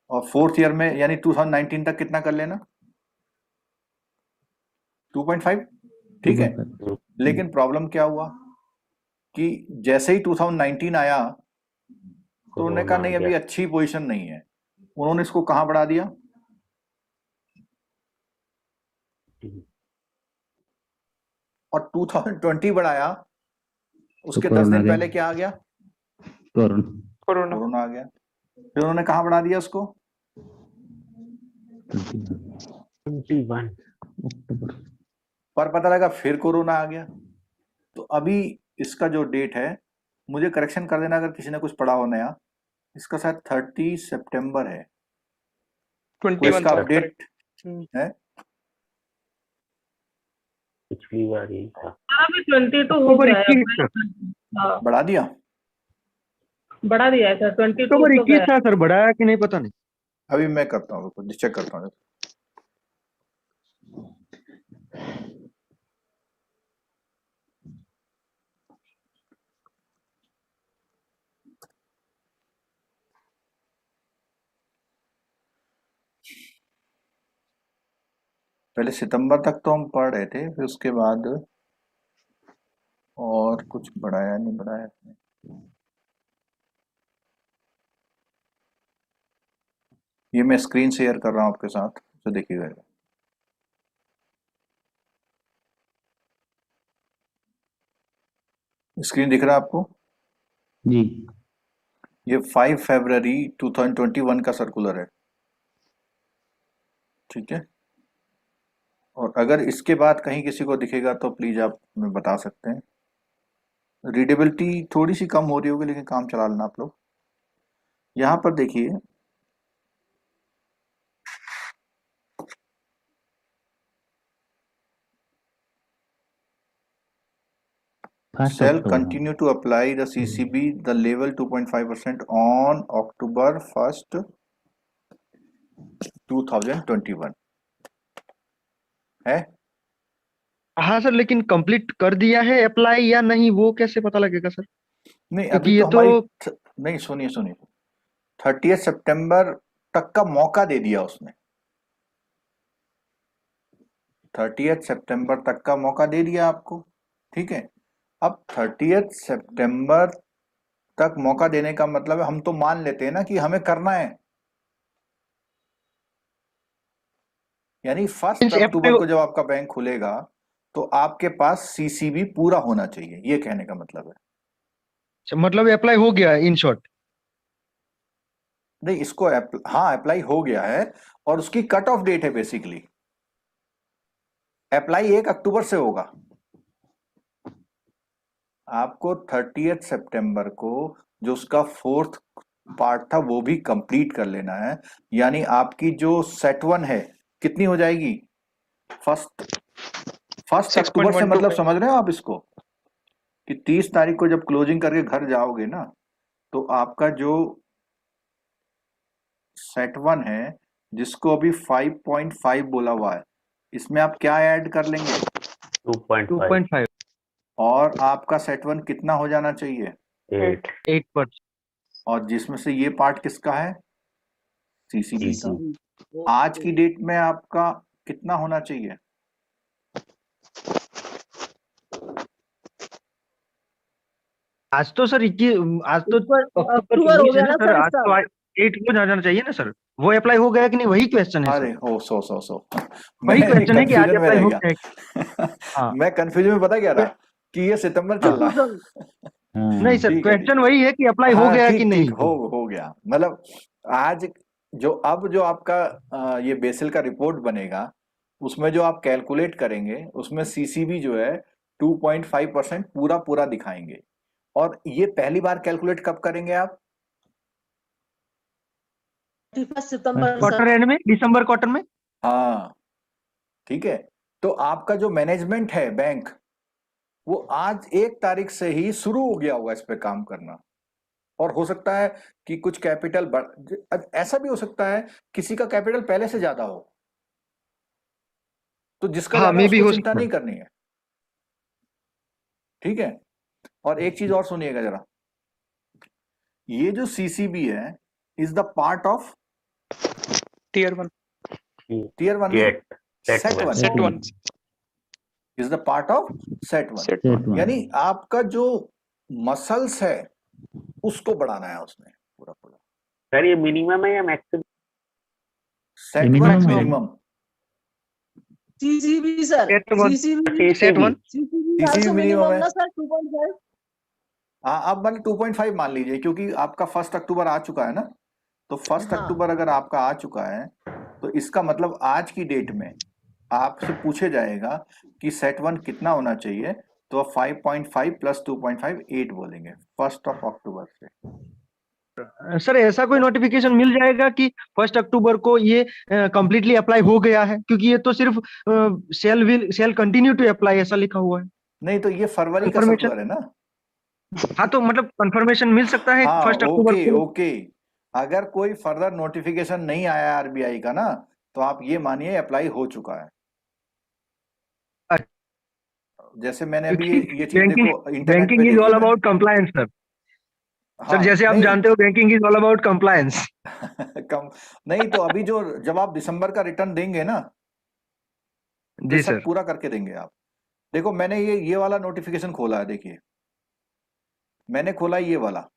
और 4th ईयर में यानी 2019 तक कितना कर लेना? 2.5। ठीक है। लेकिन प्रॉब्लम क्या हुआ कि जैसे ही 2019 आया तो उन्होंने कहा नहीं अभी अच्छी पोजीशन नहीं है, उन्होंने इसको कहां बढ़ा दिया? और 2020 बढ़ाया, उसके 10 दिन पहले क्या आ गया? कोरोना आ गया। फिर उन्होंने कहां बढ़ा दिया उसको? 21 पर पता लगा फिर कोरोना आ गया। तो अभी इसका जो डेट है, मुझे करेक्शन कर देना अगर किसी ने कुछ पढ़ा हो नया, इसका शायद 30 सितंबर है। 21 इसका अपडेट है। पिछली बार यही था। 22 हो गया है। हाँ, बढ़ा दिया, बढ़ा दिया है सर। 22 अक्टूबर तो 21 गया। था सर, बढ़ाया कि नहीं पता नहीं। अभी मैं करता हूँ, चेक करता हूँ। पहले सितंबर तक तो हम पढ़ रहे थे, फिर उसके बाद और कुछ बढ़ाया नहीं बढ़ाया। ये मैं स्क्रीन शेयर कर रहा हूं आपके साथ, तो देखिएगा। स्क्रीन दिख रहा है आपको? जी। ये 5 फरवरी 2021 का सर्कुलर है। ठीक है। और अगर इसके बाद कहीं किसी को दिखेगा तो प्लीज आप हमें बता सकते हैं। रीडेबिलिटी थोड़ी सी कम हो रही होगी, लेकिन काम चला लेना आप लोग। यहां पर देखिए, shall continue to apply the CCB the level 2.5% on October 1st 2021 है। हाँ सर, लेकिन कंप्लीट कर दिया है अप्लाई या नहीं, वो कैसे पता लगेगा सर? नहीं क्योंकि अभी ये तो हमारी नहीं, सुनिए 30 सितंबर तक का मौका दे दिया उसने। 30 सितंबर तक का मौका दे दिया आपको। ठीक है। अब 30 सितंबर तक मौका देने का मतलब है, हम तो मान लेते हैं ना कि हमें करना है, यानी फर्स्ट Means अक्टूबर FPO को जब आपका बैंक खुलेगा तो आपके पास सीसीबी पूरा होना चाहिए, ये कहने का मतलब है। मतलब अप्लाई हो गया इन शॉर्ट। नहीं, इसको हाँ अप्लाई हो गया है और उसकी कट ऑफ डेट है बेसिकली। अप्लाई 1 अक्टूबर से होगा। आपको 30 सितंबर को जो उसका 4th पार्ट था वो भी कंप्लीट कर लेना है। यानी आपकी जो सेट 1 है कितनी हो जाएगी? फर्स्ट अक्टूबर से, मतलब समझ रहे हो आप इसको कि 30 तारीख को जब क्लोजिंग करके घर जाओगे ना तो आपका जो सेट 1 है जिसको अभी 5.5 बोला हुआ है, इसमें आप क्या ऐड कर लेंगे? 2.5 और आपका सेट 1 कितना हो जाना चाहिए? 8%। और जिसमें से ये पार्ट किसका है? सीसीबी का। आज की डेट में आपका कितना होना चाहिए? आज तो सर आज तो अक्टूबर हो गया ना सर, सर, आज तो 8 को जाना चाहिए ना सर। वो अप्लाई हो गया कि नहीं, वही क्वेश्चन है अरे सर। ओ सो वही मैं क्वेश्चन है कि आज कंफ्यूजन में अप्लाई रह हो गया। गया। हाँ मैं कंफ्यूजन में पता क्या रहा कि ये सितंबर चल रहा है। नहीं सर, ठीक है, क्वेश्चन वही है कि अप्लाई हो हाँ गया कि ठीक नहीं। ठीक हो गया। मतलब आज जो आपका ये बेसिल का रिपोर्ट बनेगा उसमें जो आप कैलकुलेट करेंगे उसमें सीसीबी जो है 2.5% पूरा दिखाएंगे। और ये पहली बार कैलकुलेट कब करेंगे आप? 31 सितंबर क्वार्टर एंड में, दिसंबर क्वार्टर में। हाँ ठीक है। तो आपका जो मैनेजमेंट है बैंक, वो आज 1 तारीख से ही शुरू हो गया होगा इस पे काम करना। और हो सकता है कि कुछ कैपिटल ऐसा भी हो सकता है किसी का कैपिटल पहले से ज्यादा हो, तो जिसका हाँ, ज्यादा मे भी उसको हो चिंता सकता नहीं है। करनी है। ठीक है। और एक चीज और सुनिएगा जरा, ये जो सीसीबी है is the part of tier 1 CET 1 is the part of CET 1। यानी आपका जो मसल्स है उसको बढ़ाना है उसमें पूरा। सर ये मिनिमम है या maximum? Set 1 minimum. CCB sir, CCB minimum है ना सर 2.5। हाँ, अब मान 2.5 मान लीजिए क्योंकि आपका 1 अक्टूबर आ चुका है ना। तो 1 अक्टूबर अगर आपका आ चुका है तो इसका मतलब आज की डेट में आपसे पूछे जाएगा कि सेट 1 कितना होना चाहिए, तो आप 5.5 प्लस 2.5 8 बोलेंगे 1 अक्टूबर से। सर ऐसा कोई नोटिफिकेशन मिल जाएगा कि 1 अक्टूबर को ये कंप्लीटली अप्लाई हो गया है? क्योंकि ये तो सिर्फ सेल कंटिन्यू टू अप्लाई ऐसा लिखा हुआ है। नहीं तो ये फरवरी का सर्कुलर है ना। हाँ तो मतलब कंफर्मेशन मिल सकता है हाँ 1 अक्टूबर को। ओके। अगर कोई फर्दर नोटिफिकेशन नहीं आया आरबीआई का ना तो आप ये मानिए अप्लाई हो चुका है। जैसे मैंने अभी ये चीज देखो इंटरनेट बैंकिंग पे इज ऑल देखी अबाउट कंप्लायंस सर। हाँ, सर जैसे आप जानते हो banking is all about compliance. कम नहीं तो अभी जब आप दिसंबर का रिटर्न देंगे ना जी सब सर, पूरा करके देंगे आप। देखो मैंने ये वाला नोटिफिकेशन खोला है, देखिए मैंने खोला ये वाला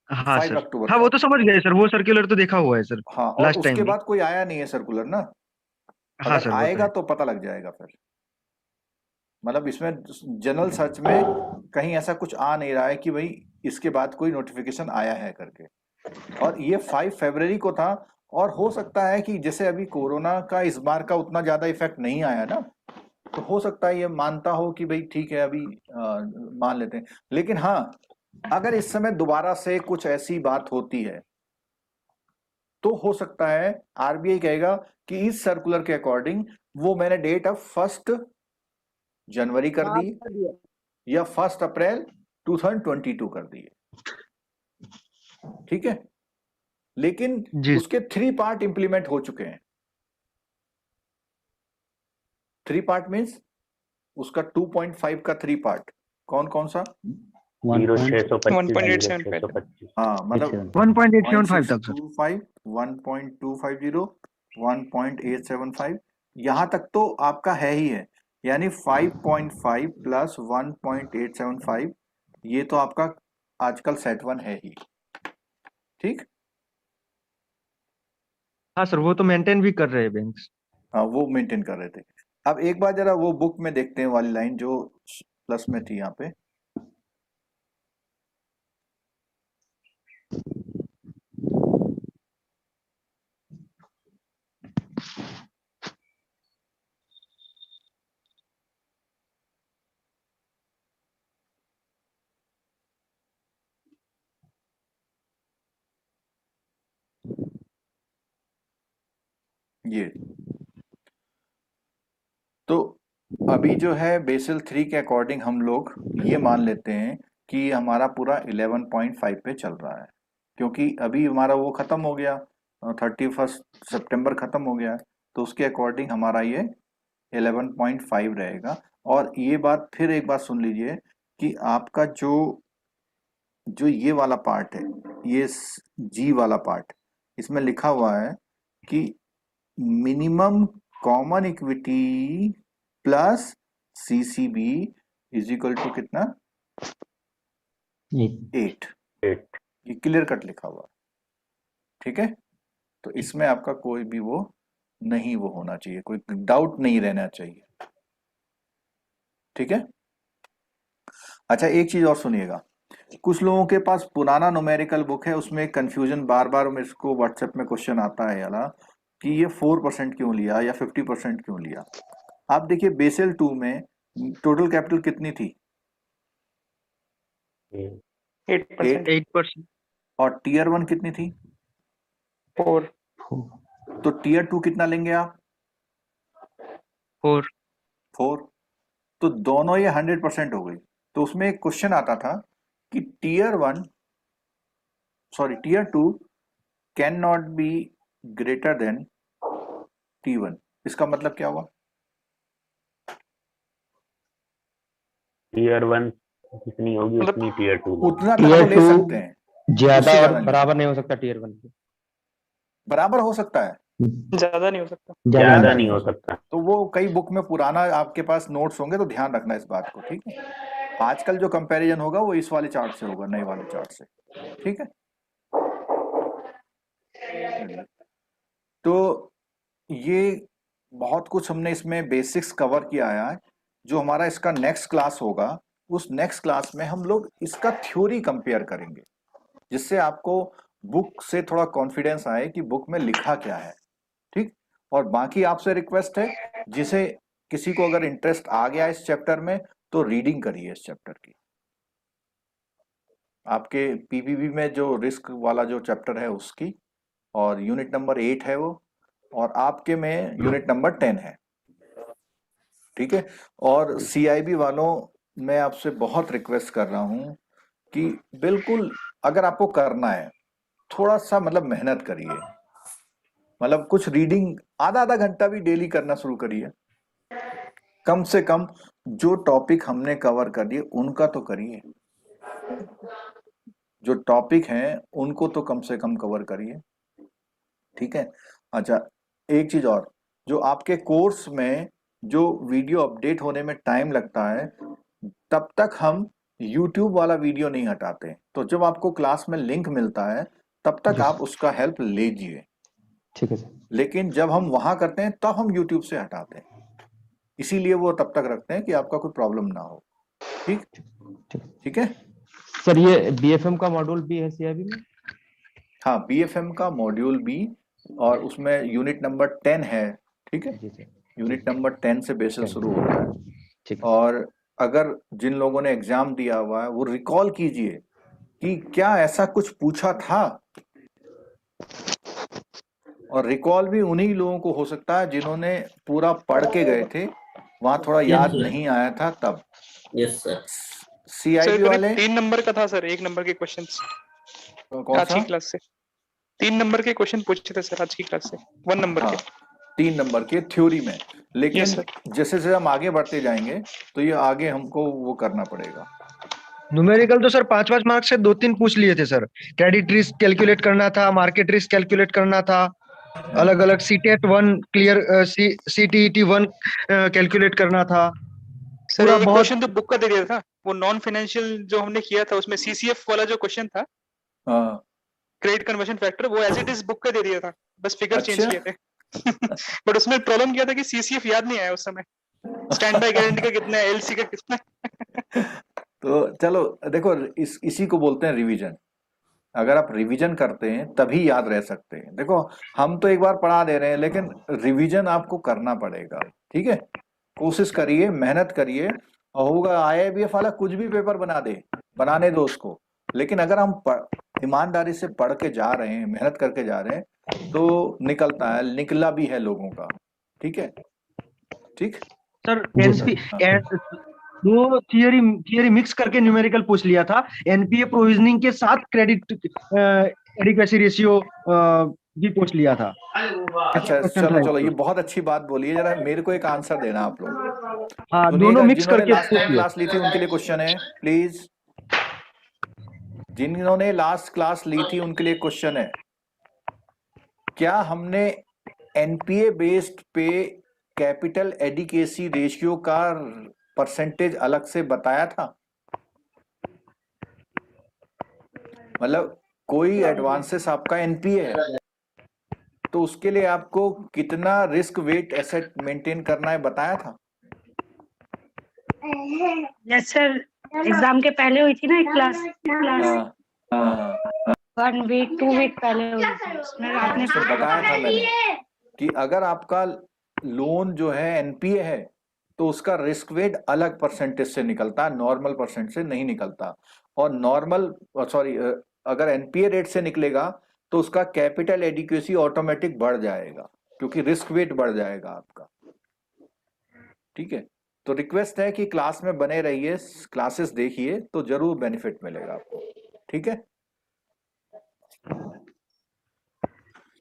हाँ 5 सर, अक्टूबर हाँ का। वो तो समझ गए सर, वो सर्कुलर तो देखा हुआ है सर। हाँ और लास्ट उसके टाइम भी। बाद कोई आया नहीं है सर्कुलर ना। हाँ अगर सर, वो तो आएगा है। तो पता लग जाएगा फिर। मतलब इसमें जनरल सर्च में कहीं ऐसा कुछ आ नहीं रहा है कि भाई इसके बाद कोई नोटिफिकेशन आया है करके। और ये 5 फरवरी को था। और हो सकता है कि जैसे अभी कोरोना का इस बार का उतना ज्यादा इफेक्ट नहीं आया ना, तो हो सकता है ये मानता हो कि भाई ठीक है अभी मान लेते हैं। लेकिन हाँ, अगर इस समय दोबारा से कुछ ऐसी बात होती है तो हो सकता है आरबीआई कहेगा कि इस सर्कुलर के अकॉर्डिंग वो मैंने डेट अब 1 जनवरी कर दी या 1 अप्रैल 2022 कर दी है। ठीक है। लेकिन उसके 3 पार्ट इंप्लीमेंट हो चुके हैं। 3 पार्ट मीन्स उसका 2.5 का 3 पार्ट कौन कौन सा? 1.875। हाँ मतलब 1.875 तक सर। 1.250 1.875 यहाँ तक तो आपका है ही है। यानी 5.5 प्लस 1.875 ये तो आपका आजकल सेट 1 है ही। ठीक। हाँ सर, वो तो मेंटेन भी कर रहे हैं बैंक्स। हाँ, वो मेंटेन कर रहे थे। अब एक बार जरा वो बुक में देखते हैं वाली लाइन जो प्लस में थी यहाँ पे। ये तो अभी जो है बेसल 3 के अकॉर्डिंग हम लोग ये मान लेते हैं कि हमारा पूरा 11.5 पे चल रहा है, क्योंकि अभी हमारा वो खत्म हो गया, 31 सितंबर खत्म हो गया, तो उसके अकॉर्डिंग हमारा ये 11.5 रहेगा। और ये बात फिर एक बात सुन लीजिए कि आपका जो ये वाला पार्ट है, ये जी वाला पार्ट, इसमें लिखा हुआ है कि minimum common equity plus CCB is equal to कितना? 8। ये क्लियर कट लिखा हुआ है, ठीक है। तो इसमें आपका कोई भी वो नहीं वो होना चाहिए, कोई डाउट नहीं रहना चाहिए, ठीक है। अच्छा, एक चीज और सुनिएगा, कुछ लोगों के पास पुराना न्यूमेरिकल बुक है, उसमें कंफ्यूजन बार बार मेरे को व्हाट्सएप में क्वेश्चन आता है याला कि ये 4% क्यों लिया या 50% क्यों लिया। आप देखिए बेसल 2 में टोटल कैपिटल कितनी थी? 8%। और टीयर 1 कितनी थी? 4। तो टीयर 2 कितना लेंगे आप? 4। तो दोनों ये 100% हो गई। तो उसमें एक क्वेश्चन आता था कि tier 2 can not be greater than T1। इसका मतलब क्या हुआ? टीयर 1 जितनी होगी उतनी टीयर 2 उतना तक तो ले सकते हैं, ज्यादा और बराबर नहीं हो सकता टीयर 1 के। बराबर हो सकता है, ज्यादा नहीं हो सकता। ज्यादा नहीं हो सकता। तो वो कई बुक में पुराना आपके पास नोट्स होंगे, तो ध्यान रखना इस बात को, ठीक है। आजकल जो कंपैरिजन होगा वो इस वाले चार्ट से होगा, नए वाले चार्ट से, ठीक है। तो ये बहुत कुछ हमने इसमें बेसिक्स कवर किया है। जो हमारा इसका नेक्स्ट क्लास होगा, उस नेक्स्ट क्लास में हम लोग इसका थ्योरी कंपेयर करेंगे, जिससे आपको बुक से थोड़ा कॉन्फिडेंस आए कि बुक में लिखा क्या है, ठीक। और बाकी आपसे रिक्वेस्ट है, जिसे किसी को अगर इंटरेस्ट आ गया इस चैप्टर में तो रीडिंग करिए इस चैप्टर की। आपके पीपीबी में जो रिस्क वाला जो चैप्टर है उसकी, और यूनिट नंबर 8 है वो, और आपके में यूनिट नंबर 10 है, ठीक है। और सीआईबी वालों, मैं आपसे बहुत रिक्वेस्ट कर रहा हूं कि बिल्कुल अगर आपको करना है थोड़ा सा मतलब मेहनत करिए, मतलब कुछ रीडिंग आधा घंटा भी डेली करना शुरू करिए। कम से कम जो टॉपिक हमने कवर कर दिए उनका तो करिए, जो टॉपिक हैं उनको तो कम से कम कवर करिए, ठीक है। अच्छा, एक चीज और, जो आपके कोर्स में जो वीडियो अपडेट होने में टाइम लगता है, तब तक हम YouTube वाला वीडियो नहीं हटाते। तो जब आपको क्लास में लिंक मिलता है तब तक आप उसका हेल्प लीजिए, ठीक है सर। लेकिन जब हम वहां करते हैं तब हम YouTube से हटाते हैं, इसीलिए वो तब तक रखते हैं कि आपका कोई प्रॉब्लम ना हो, ठीक है सर। ये BFM का मॉड्यूल भी है सीआईबी में? हाँ, BFM का मॉड्यूल भी, और उसमें यूनिट नंबर 10 है, ठीक है। यूनिट नंबर 10 से बेसिस शुरू होता है। और अगर जिन लोगों ने एग्जाम दिया हुआ है वो रिकॉल कीजिए कि क्या ऐसा कुछ पूछा था, और रिकॉल भी उन्हीं लोगों को हो सकता है जिन्होंने पूरा पढ़ के गए थे, वहां थोड़ा याद नहीं आया था तब। Yes sir. सीआईबी वाले 3 नंबर का था सर, 1 नंबर के क्वेश्चंस आज की क्लास से। 3 नंबर के क्वेश्चन पूछे थे सर आज की क्लास से, 1 नंबर के। 3 नंबर के थ्योरी में, लेकिन जैसे जैसे हम आगे बढ़ते जाएंगे तो ये आगे हमको वो करना पड़ेगा। न्यूमेरिकल तो सर 5-5 मार्क्स से 2-3 पूछ लिए थे सर। क्रेडिट रिस्क कैलकुलेट करना था, मार्केट रिस्क कैलकुलेट करना था, अलग अलग सीटेट 1 क्लियर, सीटीईटी 1 कैलकुलेट करना था। सर एक क्वेश्चन तो बुक का दे दिया था, वो नॉन फाइनेंशियल जो हमने किया था उसमें सीसीएफ वाला जो क्वेश्चन था, क्रेडिट कन्वर्जन फैक्टर, वो एज इट इज बुक का दे दिया था। बस फिगर चेंज अच्छा। किए थे। बट उसमें प्रॉब्लम क्या था कि सीसीएफ याद नहीं आया उस समय, स्टैंड बाय गारंटी का कितना है, एलसी का कितना है। तो चलो देखो, इसी को बोलते हैं रिवीजन। अगर आप रिवीजन करते हैं तभी याद रह सकते हैं। देखो हम तो एक बार पढ़ा दे रहे हैं, लेकिन रिवीजन आपको करना पड़ेगा। ठीक है, कोशिश करिए, मेहनत करिए, और होगा आईआईबीएफ वाला कुछ भी पेपर बनाने दो उसको। लेकिन अगर हम ईमानदारी से पढ़ के जा रहे हैं, मेहनत करके जा रहे हैं, तो निकलता है, निकला भी है लोगों का। ठीक है, ठीक सर एनपी दो थियरी मिक्स करके न्यूमेरिकल पूछ लिया था, एनपीए प्रोविजनिंग के साथ क्रेडिट एडिक्वेसी रेशियो भी पूछ लिया था। अच्छा चलो, ये बहुत अच्छी बात बोली है। जरा मेरे को एक आंसर देना आप लोग। हाँ, सुनिएगा, दोनों मिक्स जिन्होंने करके लास्ट टाइम पूछिए। क्लास ली थी उनके लिए क्वेश्चन है, प्लीज। जिन्होंने लास्ट क्लास ली थी उनके लिए क्वेश्चन है, क्या हमने एनपीए बेस्ड पे कैपिटल एडिकेसी रेशियो का परसेंटेज अलग से बताया था? मतलब कोई एडवांसेस आपका एनपीए है, तो उसके लिए आपको कितना रिस्क वेट एसेट मेंटेन करना है, बताया था? यस सर, एग्जाम के पहले हुई थी ना एक क्लास 1 वीक 2 वीक पहले हुई थी, उसमें आपने उसमें बताया था मैंने कि अगर आपका लोन जो है एनपीए है तो उसका रिस्क वेट अलग परसेंटेज से निकलता है, नॉर्मल परसेंट से नहीं निकलता। और अगर एनपीए रेट से निकलेगा तो उसका कैपिटल एडिक्वेसी ऑटोमेटिक बढ़ जाएगा, क्योंकि रिस्क वेट बढ़ जाएगा आपका। ठीक है, तो रिक्वेस्ट है कि क्लास में बने रहिए, क्लासेस देखिए, तो जरूर बेनिफिट मिलेगा आपको। ठीक है,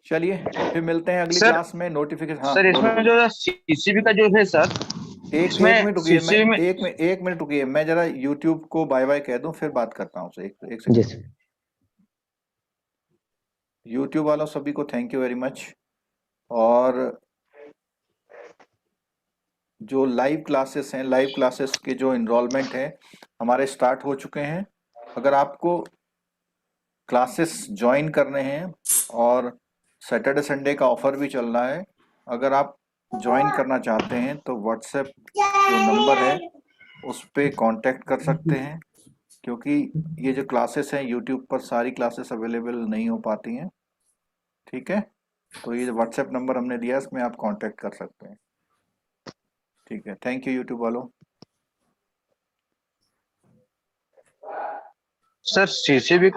चलिए फिर मिलते हैं अगली क्लास में। नोटिफिकेशन। हाँ सर इसमें जो सीसीबी का जो है सर, एक मिनट रुकिए, एक मिनट रुकिए, मैं जरा यूट्यूब को बाय बाय कह दूं, फिर बात करता हूं। एक सेकंड। यूट्यूब वालों सभी को थैंक यू वेरी मच। और जो लाइव क्लासेस हैं, लाइव क्लासेस के जो इनरोलमेंट है हमारे स्टार्ट हो चुके हैं। अगर आपको क्लासेस ज्वाइन करने हैं, और सैटरडे संडे का ऑफर भी चल रहा है, अगर आप ज्वाइन करना चाहते हैं तो व्हाट्सएप जो नंबर है उस पर कांटेक्ट कर सकते हैं, क्योंकि ये जो क्लासेस हैं यूट्यूब पर सारी क्लासेस अवेलेबल नहीं हो पाती हैं। ठीक है, तो ये व्हाट्सएप नंबर हमने दिया, इसमें आप कांटेक्ट कर सकते हैं। ठीक है, थैंक यू यूट्यूब वालों। Sir CCB